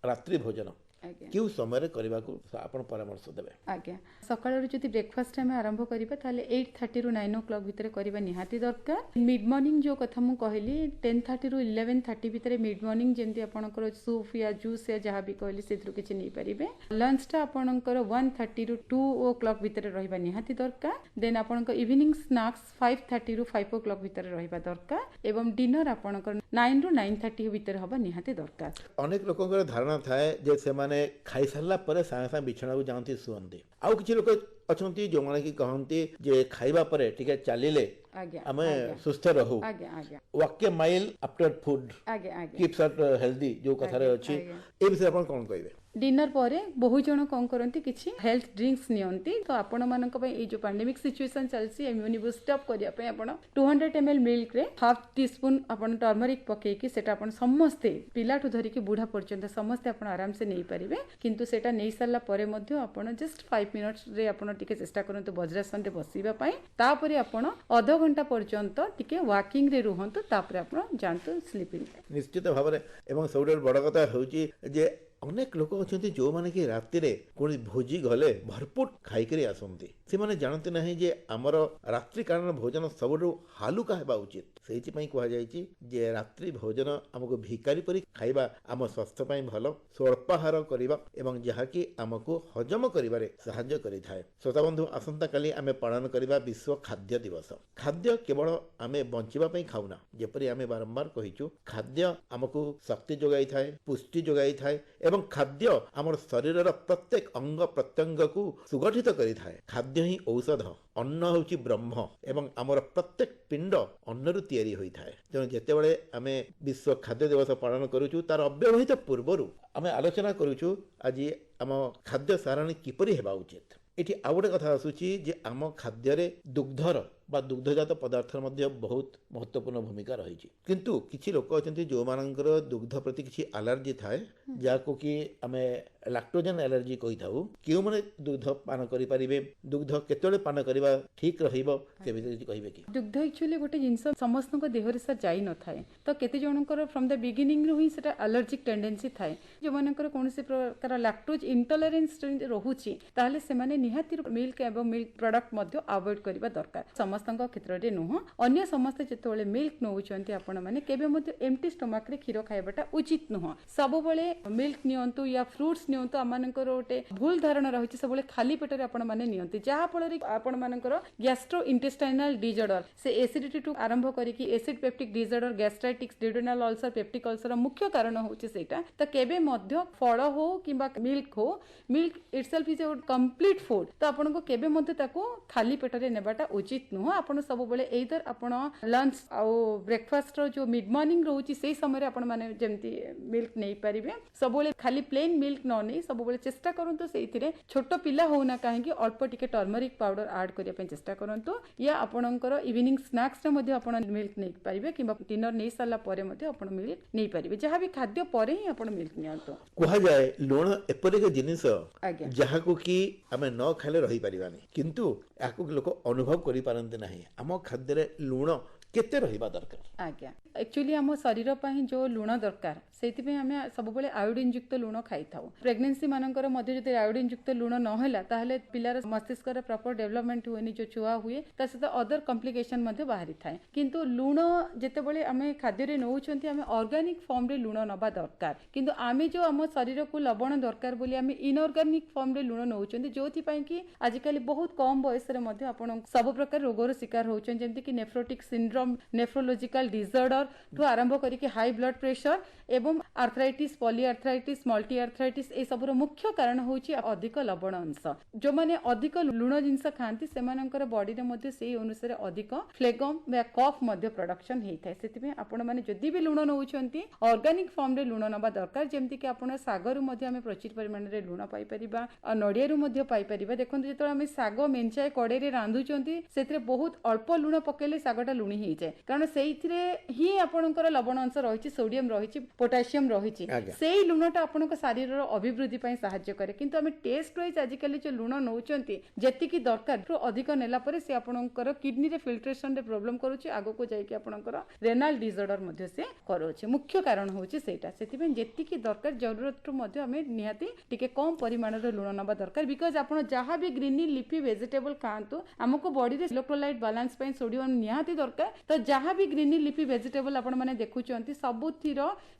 ରାତ୍ରି ଭୋଜନ ଆଜ୍ଞା କେଉଁ ସମୟରେ କରିବାକୁ ଆପଣ ପରାମର୍ଶ ଦେବେ? ଆଜ୍ଞା ସକାଳରୁ ଯଦି ବ୍ରେକଫାଷ୍ଟ ଆମେ ଆରମ୍ଭ କରିବା ତାହେଲେ 8:30 ରୁ 9 o'clock ଭିତରେ କରିବା ନିହାତି ଦରକାର। ମିଡ୍ ମର୍ଣ୍ଣିଂ ଯୋଉ କଥା ମୁଁ କହିଲି 10:30 ରୁ 11:30 ଭିତରେ ମିଡ୍ ମର୍ଣ୍ଣିଂ ଯେମିତି ଆପଣଙ୍କର ସୁପ୍ ୟା ଜୁସ୍ ୟା ଯାହା ବି କହିଲି ସେଥିରୁ କିଛି ନେଇପାରିବେ। ଲଞ୍ଚଟା ଆପଣଙ୍କର 1:30 ରୁ 2 o'clock ଭିତରେ ରହିବା ନିହାତି ଦରକାର। ଦେନ୍ ଆପଣଙ୍କ ଇଭିନିଂ ସ୍ନାକ୍ସ 5:30 ରୁ 5 o'clock ଭିତରେ ରହିବା ଦରକାର ଏବଂ ଡିନର ଆପଣଙ୍କର 9 ରୁ 9:30 ଭିତରେ ହବା ନିହାତି ଦରକାର। ଅନେକ ଲୋକଙ୍କର ଧାରଣା ଥାଏ ଯେ ସେମାନେ ଖାଇସାରିଲା ପରେ ସାଙ୍ଗେ ସାଙ୍ଗେ ବିଛଣାକୁ ଯାଆନ୍ତି ଶୁଅନ୍ତି। ଆଉ କିଛି ଲୋକ ଅଛନ୍ତି ଯେଉଁମାନେ କି କହନ୍ତି ଯେ ଖାଇବା ପରେ ଟିକେ ଚାଲିଲେ ଆଜ୍ଞା ଆମେ ସୁସ୍ଥ ରହୁ। ଆଜ୍ଞା ଆଜ୍ଞା ୱାକ୍ ଏ ମାଇଲ ଆଫ୍ଟର ଫୁଡ୍ ଆଜ୍ଞା ଆଜ୍ଞା କିପ୍ସ ଅସ୍ ହେଲ୍ଦି ଯୋଉ କଥାରେ ଅଛି, ଆଜ୍ଞା। ଏ ବିଷୟରେ ଆପଣ କ'ଣ କହିବେ? डिनर ପରେ ବହୁ ଜଣ କ'ଣ କରନ୍ତି କିଛି ହେଲ୍ଥ ଡ୍ରିଙ୍କ୍ସ ନିଅନ୍ତି। ତ ଆପଣମାନଙ୍କ ପାଇଁ ଏଇ ଯୋଉ ପାଣ୍ଡେମିକ ସିଚୁଏସନ ଚାଲିଛି ଇମ୍ୟୁନି ବୁଷ୍ଟ ଅପ୍ କରିବା ପାଇଁ ଆପଣ 200 ml ମିଲ୍କରେ ହାଫ୍ ଟି ସ୍ପୁନ ଆପଣ ଟର୍ମରିକ ପକେଇକି ସେଟା ଆପଣ ସମସ୍ତେ ପିଲାଠୁ ଧରିକି ବୁଢା ପର୍ଯ୍ୟନ୍ତ ସମସ୍ତେ ଆପଣ ଆରାମସେ ନେଇପାରିବେ। କିନ୍ତୁ ସେଟା ନେଇ ସାରିଲା ପରେ ମଧ୍ୟ ଆପଣ ଜଷ୍ଟ 5 ମିନିଟ୍ସରେ ଆପଣ ଟିକେ ଚେଷ୍ଟା କରନ୍ତୁ ବଜ୍ରାସନରେ ବସିବା ପାଇଁ। ତାପରେ ଆପଣ ଅଧଘଣ୍ଟା ପର୍ଯ୍ୟନ୍ତ ଟିକେ ୱାକିଂରେ ରୁହନ୍ତୁ, ତାପରେ ଆପଣ ଯାଆନ୍ତୁ ସ୍ଲିପିଂ। ନିଶ୍ଚିତ ଭାବରେ। ଏବଂ ସବୁଠାରୁ ବଡ଼ କଥା ହେଉଛି ଯେ ଅନେକ ଲୋକ ଅଛନ୍ତି ଯେଉଁମାନେ କି ରାତିରେ କୌଣସି ଭୋଜି ଗଲେ ଭରପୁର ଖାଇକରି ଆସନ୍ତି। ସେମାନେ ଜାଣନ୍ତି ନାହିଁ ଯେ ଆମର ରାତ୍ରିକାଳୀନ ଭୋଜନ ସବୁଠୁ ହାଲୁକା ହେବା ଉଚିତ। ସେଇଥିପାଇଁ କୁହାଯାଇଛି ଯେ ରାତ୍ରି ଭୋଜନ ଆମକୁ ଭିକାରୀ ପରି ଖାଇବା ଆମ ସ୍ୱାସ୍ଥ୍ୟ ପାଇଁ ଭଲ, ସ୍ୱଳ୍ପାହାର କରିବା ଏବଂ ଯାହାକି ଆମକୁ ହଜମ କରିବାରେ ସାହାଯ୍ୟ କରିଥାଏ। ଶ୍ରୋତାବନ୍ଧୁ, ଆସନ୍ତାକାଲି ଆମେ ପାଳନ କରିବା ବିଶ୍ୱ ଖାଦ୍ୟ ଦିବସ। ଖାଦ୍ୟ କେବଳ ଆମେ ବଞ୍ଚିବା ପାଇଁ ଖାଉନା, ଯେପରି ଆମେ ବାରମ୍ବାର କହିଛୁ ଖାଦ୍ୟ ଆମକୁ ଶକ୍ତି ଯୋଗାଇଥାଏ, ପୁଷ୍ଟି ଯୋଗାଇଥାଏ ଏବଂ ଖାଦ୍ୟ ଆମର ଶରୀରର ପ୍ରତ୍ୟେକ ଅଙ୍ଗ ପ୍ରତ୍ୟଙ୍ଗକୁ ସୁଗଠିତ କରିଥାଏ। ଖାଦ୍ୟ ହିଁ ଔଷଧ, ଅନ୍ନ ହେଉଛି ବ୍ରହ୍ମ ଏବଂ ଆମର ପ୍ରତ୍ୟେକ ପିଣ୍ଡ ଅନ୍ନରୁ ତିଆରି ହୋଇଥାଏ। ତେଣୁ ଯେତେବେଳେ ଆମେ ବିଶ୍ୱ ଖାଦ୍ୟ ଦିବସ ପାଳନ କରୁଛୁ ତାର ଅବ୍ୟବହିତ ପୂର୍ବରୁ ଆମେ ଆଲୋଚନା କରୁଛୁ ଆଜି ଆମ ଖାଦ୍ୟ ସାରଣୀ କିପରି ହେବା ଉଚିତ। ଏଠି ଆଉ ଗୋଟେ କଥା ଆସୁଛି ଯେ ଆମ ଖାଦ୍ୟରେ ଦୁଗ୍ଧର ବା ଦୁଗ୍ଧଜାତ ପଦାର୍ଥର ମଧ୍ୟ ବହୁତ ମହତ୍ତ୍ୱପୂର୍ଣ୍ଣ ଭୂମିକା ରହିଛି। କିନ୍ତୁ କିଛି ଲୋକ ଅଛନ୍ତି ଯେଉଁମାନଙ୍କର ଦୁଗ୍ଧ ପ୍ରତି କିଛି ଆଲର୍ଜି ଥାଏ, ଯାହାକୁ କି ଆମେ ଲାକ୍ଟୋଜେନ୍ ଆଲର୍ଜି କହିଥାଉ। କେଉଁମାନେ ଦୁଗ୍ଧ ପାନ କରିପାରିବେ, ଦୁଗ୍ଧ କେତେବେଳେ ପାନ କରିବା ଠିକ୍ ରହିବ, ସେ ବିଷୟରେ କିଛି କହିବେ କି? ଦୁଗ୍ଧ ଆକ୍ଚୁଆଲି ଗୋଟେ ଜିନିଷ ସମସ୍ତଙ୍କ ଦେହରେ ସାର୍ ଯାଇନଥାଏ। ତ କେତେ ଜଣଙ୍କର ଫ୍ରମ୍ ଦ ବିଗିନିଂରୁ ହିଁ ସେଟା ଆଲର୍ଜିକ୍ ଟେଣ୍ଡେନ୍ସି ଥାଏ। ଯେଉଁମାନଙ୍କର କୌଣସି ପ୍ରକାର ଲାକ୍ଟୋଜ୍ ଇଣ୍ଟଲରେନ୍ସ ରହୁଛି ତାହେଲେ ସେମାନେ ନିହାତି ମିଲ୍କ ଏବଂ ମିଲ୍କ ପ୍ରଡକ୍ଟ ମଧ୍ୟ ଆଭଏଡ୍ କରିବା ଦରକାର। ସମସ୍ତଙ୍କ କ୍ଷେତ୍ରରେ ନୁହଁ। ଅନ୍ୟ ସମସ୍ତେ ଯେତେବେଳେ ମିଲ୍କ ନେଉଛନ୍ତି ଆପଣମାନେ କେବେ ମଧ୍ୟ ଏମ୍ପ୍ଟି ଷ୍ଟୋମାକରେ କ୍ଷୀର ଖାଇବାଟା ଉଚିତ ନୁହଁ। ସବୁବେଳେ ମିଲ୍କ ନିଅନ୍ତୁ ୟା ଫ୍ରୁଟ୍ସ ନିଅନ୍ତୁ। ଆମମାନଙ୍କର ଗୋଟେ ଭୁଲ ଧାରଣା ରହିଛି ସବୁବେଳେ ଖାଲି ପେଟରେ ଆପଣମାନେ ନିଅନ୍ତି, ଯାହା ଫଳରେ ଆପଣମାନଙ୍କର ଗ୍ୟାଷ୍ଟ୍ରୋ ଇଣ୍ଟେଷ୍ଟାଇନାଲ ଡିଜଅର୍ଡର, ସେ ଏସିଡିଟି ଠୁ ଆରମ୍ଭ କରିକି acid peptic disorder, gastritis, duodenal ulcer, peptic ulcer ମୁଖ୍ୟ କାରଣ ହେଉଛି ସେଇଟା। ତ କେବେ ମଧ୍ୟ ଫଳ ହଉ କିମ୍ବା ମିଲ୍କ ହଉ, milk itself is a complete food. ତ ଆପଣଙ୍କୁ କେବେ ମଧ୍ୟ ତାକୁ ଖାଲି ପେଟରେ ନେବାଟା ଉଚିତ ନୁହଁ। ଆପଣ ସବୁବେଳେ ଏଇଦର ଆପଣ ଲଞ୍ଚ ଆଉ ବ୍ରେକଫାଷ୍ଟର ଯୋଉ ମିଡ୍ ମର୍ଣ୍ଣିଂ ରହୁଛି ସେଇ ସମୟରେ ଆପଣମାନେ ଯେମିତି ମିଲ୍କ ନେଇପାରିବେ। ସବୁବେଳେ ଖାଲି ପ୍ଲେନ୍ ମିଲ୍କ ନ ନେଇ ସବୁବେଳେ ଚେଷ୍ଟା କରନ୍ତୁ ସେଇଥିରେ ଛୋଟ ପିଲା ହଉନା କାହିଁକି ଅଳ୍ପ ଟିକେ ଟର୍ମରିକ ପାଉଡର ଆଡ୍ କରିବା ପାଇଁ ଚେଷ୍ଟା କରନ୍ତୁ। ୟା ଆପଣଙ୍କର ଇଭିନିଂ ସ୍ନାକ୍ସରେ ମଧ୍ୟ ଆପଣ ମିଲ୍କ ନେଇପାରିବେ କିମ୍ବା ଡିନର ନେଇ ସାରିଲା ପରେ ମଧ୍ୟ ଆପଣ ମିଲ୍କ ନେଇପାରିବେ। ଯାହା ବି ଖାଦ୍ୟ ପରେ ହିଁ ଆପଣ ମିଲ୍କ ନିଅନ୍ତୁ। କୁହାଯାଏ ଲୁଣ ଏପରି ଏକ ଜିନିଷ ଆଜ୍ଞା ଯାହାକୁ କି ଆମେ ନ ଖାଇଲେ ରହିପାରିବାନି, କିନ୍ତୁ ଏହାକୁ ଲୋକ ଅନୁଭବ କରିପାରନ୍ତି ନାହିଁ। ଆମ ଖାଦ୍ୟରେ ଲୁଣ କେତେ ରହିବା ଦରକାର? ଆଜ୍ଞା ଆକ୍ଚୁଆଲି ଆମ ଶରୀର ପାଇଁ ଯୋଉ ଲୁଣ ଦରକାର ସେଇଥିପାଇଁ ଆମେ ସବୁବେଳେ ଆୟୋଡିନ ଯୁକ୍ତ ଲୁଣ ଖାଇଥାଉ। ପ୍ରେଗନେନ୍ସି ମାନଙ୍କର ମଧ୍ୟ ଯଦି ଆୟୋଡିନ ଯୁକ୍ତ ଲୁଣ ନ ହେଲା ତାହେଲେ ପିଲାର ମସ୍ତିଷ୍କର ପ୍ରପର ଡେଭଲପମେଣ୍ଟ ହୁଏନି, ଯୋଉ ଛୁଆ ହୁଏ ତା ସହିତ ଅଦର କମ୍ପ୍ଲିକେସନ ମଧ୍ୟ ବାହାରିଥାଏ। କିନ୍ତୁ ଲୁଣ ଯେତେବେଳେ ଆମେ ଖାଦ୍ୟରେ ନେଉଛନ୍ତି ଆମେ ଅର୍ଗାନିକ ଫର୍ମରେ ଲୁଣ ନେବା ଦରକାର। କିନ୍ତୁ ଆମେ ଯୋଉ ଆମ ଶରୀରକୁ ଲବଣ ଦରକାର ବୋଲି ଆମେ ଇନଅର୍ଗାନିକ ଫର୍ମରେ ଲୁଣ ନେଉଛନ୍ତି, ଯୋଉଥିପାଇଁ କି ଆଜିକାଲି ବହୁତ କମ ବୟସରେ ମଧ୍ୟ ଆପଣ ସବୁ ପ୍ରକାର ରୋଗର ଶିକାର ହେଉଛନ୍ତି, ଯେମିତିକି ନେଫ୍ରୋଟିକ୍ ସିଣ୍ଡ୍ରୋମ, ନେଫ୍ରୋଲୋଜିକାଲ ଡିଜଅର୍ଡର ଠୁ ଆରମ୍ଭ କରିକି ହାଇ ବ୍ଲଡ ପ୍ରେସର ଏବଂ ଆର୍ଥ୍ରାଇଟିସ୍, ପଲିଆର୍ଥ୍ରାଇଟିସ୍, ମଲ୍ଟି ଆର୍ଥ୍ରାଇଟିସ୍ এই ସବୁର ମୁଖ୍ୟ କାରଣ ହେଉଛି ଅଧିକ ଲବଣ ଅଂଶ। ଯୋଉମାନେ ଅଧିକ ଲୁଣ ଜିନିଷ ଖାଆନ୍ତି ସେମାନଙ୍କର ବଡିରେ ମଧ୍ୟ ସେଇ ଅନୁସାରେ ଅଧିକ ଫ୍ଲେଗମ୍ ବା କଫ୍ ମଧ୍ୟ ପ୍ରଡକ୍ସନ ହେଇଥାଏ। ସେଥିପାଇଁ ଆପଣମାନେ ଯଦି ବି ଲୁଣ ନେଉଛନ୍ତି ଅର୍ଗାନିକ ଫର୍ମରେ ଲୁଣ ନେବା ଦରକାର। ଯେମିତିକି ଆପଣ ଶାଗରୁ ମଧ୍ୟ ଆମେ ପ୍ରଚୁର ପରିମାଣରେ ଲୁଣ ପାଇପାରିବା, ଆଉ ନଡ଼ିଆରୁ ମଧ୍ୟ ପାଇପାରିବା। ଦେଖନ୍ତୁ ଯେତେବେଳେ ଆମେ ଶାଗ ମେଞ୍ଚାଏ କଡ଼େଇରେ ରାନ୍ଧୁଛନ୍ତି ସେଥିରେ ବହୁତ ଅଳ୍ପ ଲୁଣ ପକେଇଲେ ଶାଗଟା ଲୁଣି ହେଇଯାଏ, କାରଣ ସେଇଥିରେ ହିଁ ଆପଣଙ୍କର ଲବଣ ଅଂଶ ରହିଛି, ସୋଡିୟମ ରହିଛି, ପୋଟାସିୟମ କ୍ୟାଲସିୟମ ରହିଛି ସେଇ ଲୁଣଟା ଆପଣଙ୍କ ଶରୀରର ଅଭିବୃଦ୍ଧି ପାଇଁ ସାହାଯ୍ୟ କରେ କିନ୍ତୁ ଆମେ ଟେଷ୍ଟ ୱାଇଜ ଆଜିକାଲି ଯୋଉ ଲୁଣ ନଉଛନ୍ତି ଯେତିକି ଦରକାର ଅଧିକ ନେଲା ପରେ ସେ ଆପଣଙ୍କର କିଡନୀରେ ଫିଲ୍ଟ୍ରେସନରେ ପ୍ରୋବ୍ଲେମ କରୁଛି ଆଗକୁ ଯାଇକି ଆପଣଙ୍କର ରେନାଲ ଡିସଅର୍ଡର ମଧ୍ୟ ସେ କରୁଛି ମୁଖ୍ୟ କାରଣ ହଉଛି ସେଇଟା ସେଥିପାଇଁ ଯେତିକି ଦରକାର ଜରୁରତରୁ ମଧ୍ୟ ଆମେ ନିହାତି ଟିକେ କମ ପରିମାଣର ଲୁଣ ନେବା ଦରକାର ବିକଜ ଆପଣ ଯାହା ବି ଗ୍ରୀନି ଲିଫି ଭେଜିଟେବଲ ଖାଆନ୍ତୁ ଆମକୁ ବଡିରେ ଇଲେକ୍ଟ୍ରୋଲାଇଟ ବାଲାନ୍ସ ପାଇଁ ସୋଡିୟମ ନିହାତି ଦରକାର ତ ଯାହା ବି ଗ୍ରୀନି ଲିଫି ଭେଜିଟେବଲ ଆପଣ ମାନେ ଦେଖୁଛନ୍ତି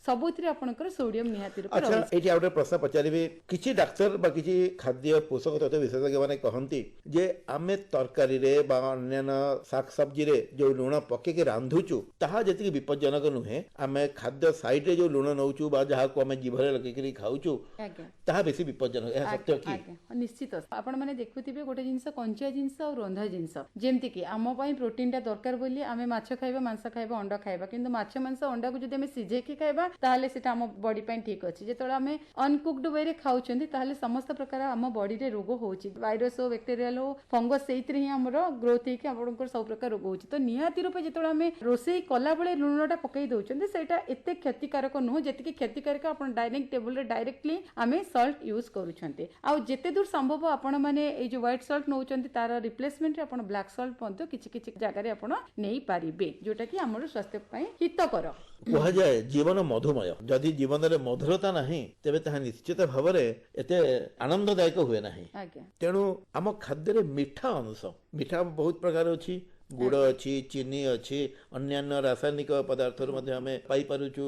ସବୁଥିରେ ଆପଣଙ୍କର ସୋଡିୟମ ନିହାତି ରୂପେ ଆଚ୍ଛା ଏଇଠି ଆଉ ଗୋଟେ ପ୍ରଶ୍ନ ପଚାରିବି କିଛି ଡାକ୍ତର ବା କିଛି ଖାଦ୍ୟ ପୋଷକ ତତ୍ତ୍ୱ ବିଶେଷଜ୍ଞ ମାନେ କହନ୍ତି ଯେ ଆମେ ତରକାରୀରେ ବା ଅନ୍ୟାନ୍ୟ ଶାଗ ସବ୍ଜିରେ ଯୋଉ ଲୁଣ ପକେଇକି ରାନ୍ଧୁଛୁ ତାହା ଯେତିକି ବିପଜ୍ଜନକ ନୁହେଁ ଆମେ ଖାଦ୍ୟ ସାଇଡରେ ଯୋଉ ଲୁଣ ନଉଛୁ ବା ଯାହାକୁ ଆମେ ଜିଭରେ ଲଗେଇକିରି ଖାଉଛୁ ତାହା ବେଶୀ ବିପଜ୍ଜନକ ଏହା ସତ୍ୟ କି ନିଶ୍ଚିତ ଆପଣ ମାନେ ଦେଖୁଥିବେ ଗୋଟେ ଜିନିଷ କଞ୍ଚା ଜିନିଷ ଆଉ ରନ୍ଧା ଜିନିଷ ଯେମିତି କି ଆମ ପାଇଁ ପ୍ରୋଟିନଟା ଦରକାର ବୋଲି ଆମେ ମାଛ ଖାଇବା ମାଂସ ଖାଇବା ଅଣ୍ଡା ଖାଇବା କିନ୍ତୁ ମାଛ ମାଂସ ଅଣ୍ଡାକୁ ଯଦି ଆମେ ସିଝେଇକି ଖାଇବା ତାହେଲେ ସେଟା ଆମ ବଡି ପାଇଁ ଠିକ ଅଛି ଯେତେବେଳେ ଆମେ ଅନକୁକ୍ଡ ୱେରେ ଖାଉଛନ୍ତି ତାହେଲେ ସମସ୍ତ ପ୍ରକାର ଆମ ବଡିରେ ରୋଗ ହଉଛି ଭାଇରସ ହଉ ବ୍ୟାକ୍ଟେରିଆଲ ହଉ ଫଙ୍ଗସ ସେଇଥିରେ ହିଁ ଆମର ଗ୍ରୋଥ ହେଇକି ଆପଣଙ୍କର ସବୁ ପ୍ରକାର ରୋଗ ହଉଛି ତ ନିହାତି ରୂପେ ଯେତେବେଳେ ଆମେ ରୋଷେଇ କଲାବେଳେ ଲୁଣଟା ପକେଇ ଦଉଛନ୍ତି ସେଇଟା ଏତେ କ୍ଷତିକାରକ ନୁହଁ ଯେତିକି କ୍ଷତିକାରକ ଆପଣ ଡାଇନିଂ ଟେବୁଲରେ ଡାଇରେକ୍ଟଲି ଆମେ ସଲ୍ଟ ୟୁଜ କରୁଛନ୍ତି ଆଉ ଯେତେ ଦୂର ସମ୍ଭବ ଆପଣ ମାନେ ଏଇ ଯୋଉ ହ୍ୱାଇଟ୍ ସଲ୍ଟ ନଉଛନ୍ତି ତାର ରିପ୍ଲେସମେଣ୍ଟରେ ଆପଣ ବ୍ଲାକ୍ ସଲ୍ଟ ମଧ୍ୟ କିଛି କିଛି ଜାଗାରେ ଆପଣ ନେଇପାରିବେ ଯୋଉଟା କି ଆମର ସ୍ୱାସ୍ଥ୍ୟ ପାଇଁ ହିତକର କୁହାଯାଏ ଜୀବନ ମଧୁମୟ ଯଦି ଜୀବନରେ ମଧୁରତା ନାହିଁ ତେବେ ତାହା ନିଶ୍ଚିତ ଭାବରେ ଏତେ ଆନନ୍ଦଦାୟକ ହୁଏ ନାହିଁ ତେଣୁ ଆମ ଖାଦ୍ୟରେ ମିଠା ଅଂଶ ମିଠା ବହୁତ ପ୍ରକାର ଅଛି ଗୁଡ଼ ଅଛି ଚିନି ଅଛି ଅନ୍ୟାନ୍ୟ ରାସାୟନିକ ପଦାର୍ଥରୁ ମଧ୍ୟ ଆମେ ପାଇପାରୁଛୁ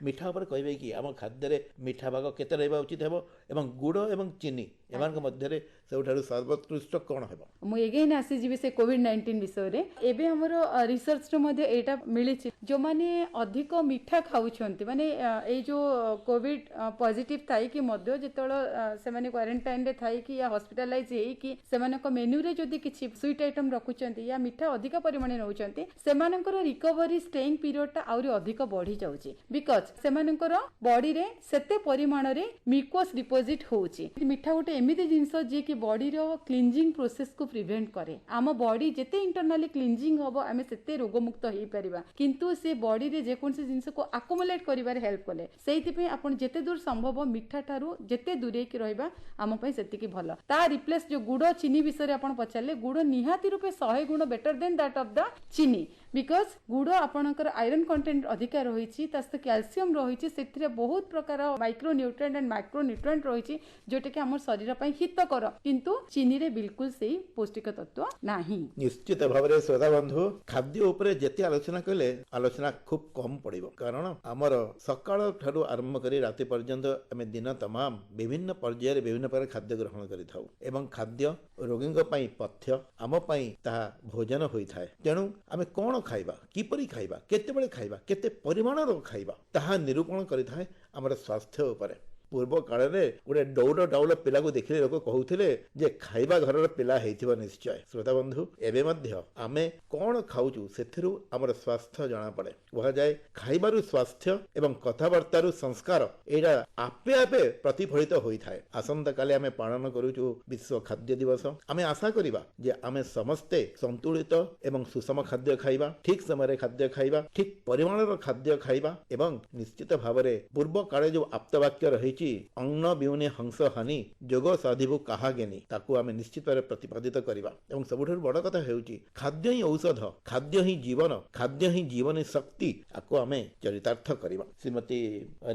ମିଠା ଉପରେ କହିବେ କି ଆମ ଖାଦ୍ୟରେ ମିଠା ଭାଗ କେତେ ରହିବା ଉଚିତ ହେବ ଏବଂ ଗୁଡ଼ ଏବଂ ଚିନି ଏମାନଙ୍କ ମଧ୍ୟରେ ସବୁଠାରୁ ସର୍ବୋତ୍କୃଷ୍ଟ କ'ଣ ହେବ ମୁଁ ଏଗେନ୍ ଆସିଯିବି ସେ କୋଭିଡ-19 ବିଷୟରେ ଏବେ ଆମର ରିସର୍ଚ୍ଚରେ ମଧ୍ୟ ଏଇଟା ମିଳିଛି ଯୋଉମାନେ ଅଧିକ ମିଠା ଖାଉଛନ୍ତି ମାନେ ଏଇ ଯୋଉ କୋଭିଡ ପଜିଟିଭ ଥାଇକି ମଧ୍ୟ ଯେତେବେଳେ ସେମାନେ କ୍ୱାରେଣ୍ଟାଇନରେ ଥାଇକି ୟା ହସ୍ପିଟାଲାଇଜ ହେଇକି ସେମାନଙ୍କ ମେନ୍ୟୁରେ ଯଦି କିଛି ସୁଇଟ୍ ଆଇଟମ ରଖୁଛନ୍ତି ୟା ମିଠା ଅଧିକ ପରିମାଣରେ ନେଉଛନ୍ତି ସେମାନଙ୍କର ରିକଭରି ଷ୍ଟେଇଂ ପିରିୟଡଟା ଆହୁରି ଅଧିକ ବଢି ଯାଉଛି ବିକଜ ସେମାନଙ୍କର ବଡିରେ ସେତେ ପରିମାଣରେ ମିକ୍ୱସ୍ ଡିପୋଜିଟ୍ ହଉଛି ମିଠା ଗୋଟେ ଏମିତି ଜିନିଷ ଯିଏ କି ବଡିର କ୍ଲିନଜିଂ ପ୍ରୋସେସକୁ ପ୍ରିଭେଣ୍ଟ କରେ ଆମ ବଡି ଯେତେ ଇଣ୍ଟରନାଲି କ୍ଲିନଜିଂ ହବ ଆମେ ସେତେ ରୋଗମୁକ୍ତ ହେଇପାରିବା କିନ୍ତୁ ସେ ବଡିରେ ଯେକୌଣସି ଜିନିଷକୁ ଆକୁମୁଲେଟ୍ କରିବାରେ ହେଲ୍ପ କଲେ ସେଇଥିପାଇଁ ଆପଣ ଯେତେ ଦୂର ସମ୍ଭବ ମିଠା ଠାରୁ ଯେତେ ଦୂରେଇକି ରହିବା ଆମ ପାଇଁ ସେତିକି ଭଲ ତା ରିପ୍ଲେସ ଯୋଉ ଗୁଡ଼ ଚିନି ବିଷୟରେ ଆପଣ ପଚାରିଲେ ଗୁଡ଼ ନିହାତି ରୂପେ 100 ଗୁଣ better then that of the ଚିନି ବିକଜ ଗୁଡ଼ ଆପଣଙ୍କର ଆଇରନ୍ କଣ୍ଟେଣ୍ଟ ଅଧିକା ରହିଛି ତା ସହିତ କ୍ୟାଲସିୟମ ରହିଛି ସେଥିରେ ବହୁତ ପ୍ରକାର micro nutrient and micro nutrient ରହିଛି ଯୋଉଟା କି ଆମ ଶରୀର ପାଇଁ ହିତକର କିନ୍ତୁ ଚିନିରେ ବିଲକୁଲ ସେଇ ପୌଷ୍ଟିକ ତତ୍ତ୍ୱ ନାହିଁ ନିଶ୍ଚିତ ଭାବରେ ଶ୍ରୋତା ବନ୍ଧୁ ଖାଦ୍ୟ ଉପରେ ଯେତେ ଆଲୋଚନା କଲେ ଆଲୋଚନା ଖୁବ କମ ପଡିବ କାରଣ ଆମର ସକାଳ ଠାରୁ ଆରମ୍ଭ କରି ରାତି ପର୍ଯ୍ୟନ୍ତ ଆମେ ଦିନ ତମାମ ବିଭିନ୍ନ ପର୍ଯ୍ୟାୟରେ ବିଭିନ୍ନ ପ୍ରକାର ଖାଦ୍ୟ ଗ୍ରହଣ କରିଥାଉ ଏବଂ ଖାଦ୍ୟ ରୋଗୀଙ୍କ ପାଇଁ ପଥ୍ୟ ଆମ ପାଇଁ ତାହା ଭୋଜନ ହୋଇଥାଏ ତେଣୁ ଆମେ କ'ଣ ଖାଇବା କିପରି ଖାଇବା କେତେବେଳେ ଖାଇବା କେତେ ପରିମାଣର ଖାଇବା ତାହା ନିରୂପଣ କରିଥାଏ ଆମର ସ୍ୱାସ୍ଥ୍ୟ ଉପରେ ପୂର୍ବ କାଳରେ ଗୋଟେ ଡୌଲ ଡାଉଲ ପିଲାକୁ ଦେଖିଲେ ଲୋକ କହୁଥିଲେ ଯେ ଖାଇବା ଘରର ପିଲା ହେଇଥିବ ନିଶ୍ଚୟ ଶ୍ରୋତା ବନ୍ଧୁ ଏବେ ମଧ୍ୟ ଆମେ କ'ଣ ଖାଉଛୁ ସେଥିରୁ ଆମର ସ୍ୱାସ୍ଥ୍ୟ ଜଣାପଡ଼େ କୁହାଯାଏ ଖାଇବାରୁ ସ୍ୱାସ୍ଥ୍ୟ ଏବଂ କଥାବାର୍ତ୍ତାରୁ ସଂସ୍କାର ଏଇଟା ଆପେ ଆପେ ପ୍ରତିଫଳିତ ହୋଇଥାଏ ଆସନ୍ତାକାଲି ଆମେ ପାଳନ କରୁଛୁ ବିଶ୍ୱ ଖାଦ୍ୟ ଦିବସ ଆମେ ଆଶା କରିବା ଯେ ଆମେ ସମସ୍ତେ ସନ୍ତୁଳିତ ଏବଂ ସୁଷମ ଖାଦ୍ୟ ଖାଇବା ଠିକ ସମୟରେ ଖାଦ୍ୟ ଖାଇବା ଠିକ ପରିମାଣର ଖାଦ୍ୟ ଖାଇବା ଏବଂ ନିଶ୍ଚିତ ଭାବରେ ପୂର୍ବ କାଳେ ଯୋଉ ଆପ୍ତବାକ୍ୟ ରହିଛି ଅନ୍ନ ବିହୁନେ ହଂସ ହାନି ଯୋଗ ସାଧିବୁ କାହା ଜ୍ଞାନୀ ତାକୁ ଆମେ ନିଶ୍ଚିତ ଭାବରେ ପ୍ରତିପାଦିତ କରିବା ଏବଂ ସବୁଠାରୁ ବଡ଼ କଥା ହେଉଛି ଖାଦ୍ୟ ହିଁ ଔଷଧ ଖାଦ୍ୟ ହିଁ ଜୀବନ ଖାଦ୍ୟ ହିଁ ଜୀବନୀ ଶକ୍ତି ଆକୁ ଆମେ ଚରିତାର୍ଥ କରିବା ଶ୍ରୀମତୀ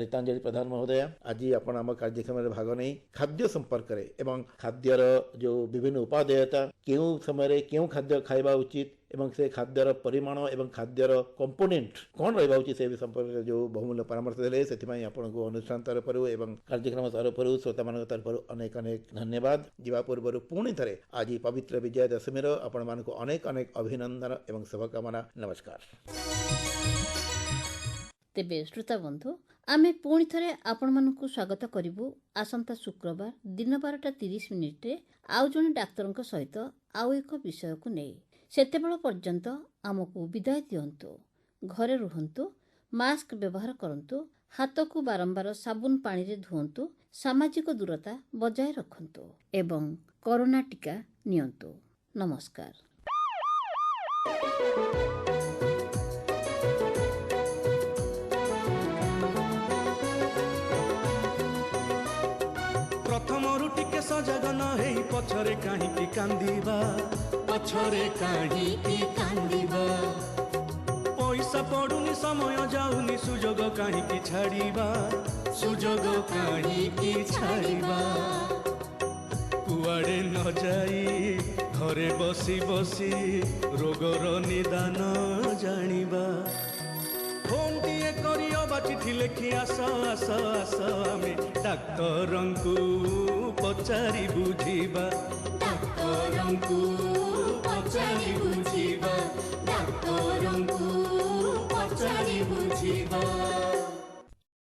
ରୀତାଞ୍ଜଳି ପ୍ରଧାନ ମହୋଦୟା ଆଜି ଆପଣ ଆମ କାର୍ଯ୍ୟକ୍ରମରେ ଭାଗ ନେଇ ଖାଦ୍ୟ ସମ୍ପର୍କରେ ଏବଂ ଖାଦ୍ୟର ଯୋଉ ବିଭିନ୍ନ ଉପାଦେୟତା କେଉଁ ସମୟରେ କେଉଁ ଖାଦ୍ୟ ଖାଇବା ଉଚିତ ଏବଂ ସେ ଖାଦ୍ୟର ପରିମାଣ ଏବଂ ଖାଦ୍ୟର କମ୍ପୋନେଣ୍ଟ କ'ଣ ରହିବା ଉଚିତ ସେ ସମ୍ପର୍କରେ ଯେଉଁ ବହୁମୂଲ୍ୟ ପରାମର୍ଶ ଦେଲେ ସେଥିପାଇଁ ଆପଣଙ୍କୁ ଅନୁଷ୍ଠାନ ତରଫରୁ ଏବଂ କାର୍ଯ୍ୟକ୍ରମ ତରଫରୁ ଶ୍ରୋତାମାନଙ୍କ ତରଫରୁ ଅନେକ ଅନେକ ଧନ୍ୟବାଦ ଯିବା ପୂର୍ବରୁ ପୁଣି ଥରେ ଆଜି ପବିତ୍ର ବିଜୟା ଦଶମୀର ଆପଣମାନଙ୍କୁ ଅନେକ ଅନେକ ଅଭିନନ୍ଦନ ଏବଂ ଶୁଭକାମନା ନମସ୍କାର ତେବେ ଶ୍ରୋତା ବନ୍ଧୁ ଆମେ ପୁଣି ଥରେ ଆପଣମାନଙ୍କୁ ସ୍ୱାଗତ କରିବୁ ଆସନ୍ତା ଶୁକ୍ରବାର ଦିନ 12:30 ଆଉ ଜଣେ ଡାକ୍ତରଙ୍କ ସହିତ ଆଉ ଏକ ବିଷୟକୁ ନେଇ ସେତେବେଳ ପର୍ଯ୍ୟନ୍ତ ଆମକୁ ବିଦାୟ ଦିଅନ୍ତୁ ଘରେ ରୁହନ୍ତୁ ମାସ୍କ ବ୍ୟବହାର କରନ୍ତୁ ହାତକୁ ବାରମ୍ବାର ସାବୁନ ପାଣିରେ ଧୁଅନ୍ତୁ ସାମାଜିକ ଦୂରତା ବଜାୟ ରଖନ୍ତୁ ଏବଂ କରୋନା ଟିକା ନିଅନ୍ତୁ ନମସ୍କାର ପଛରେ କାହିଁକି କାନ୍ଦିବା, ପଛରେ କାହିଁକି କାନ୍ଦିବା। ପଇସା ପଡୁନି ସମୟ ଯାଉନି ସୁଯୋଗ କାହିଁକି ଛାଡ଼ିବା, ସୁଯୋଗ କାହିଁକି ଛାଡ଼ିବା। କୁଆଡ଼େ ନ ଯାଇ ଘରେ ବସି ବସି ରୋଗର ନିଦାନ ଜାଣିବା। ଫୋନ୍ଟିଏ କରି ଅବା ଚିଠି ଲେଖି ଆସ ଆସ ଆସ ଆମେ ଡାକ୍ତରଙ୍କୁ ପଚାରି ବୁଝିବା, ଡାକ୍ତରଙ୍କୁ ପଚାରି ବୁଝିବା, ଡାକ୍ତରଙ୍କୁ ପଚାରି ବୁଝିବା।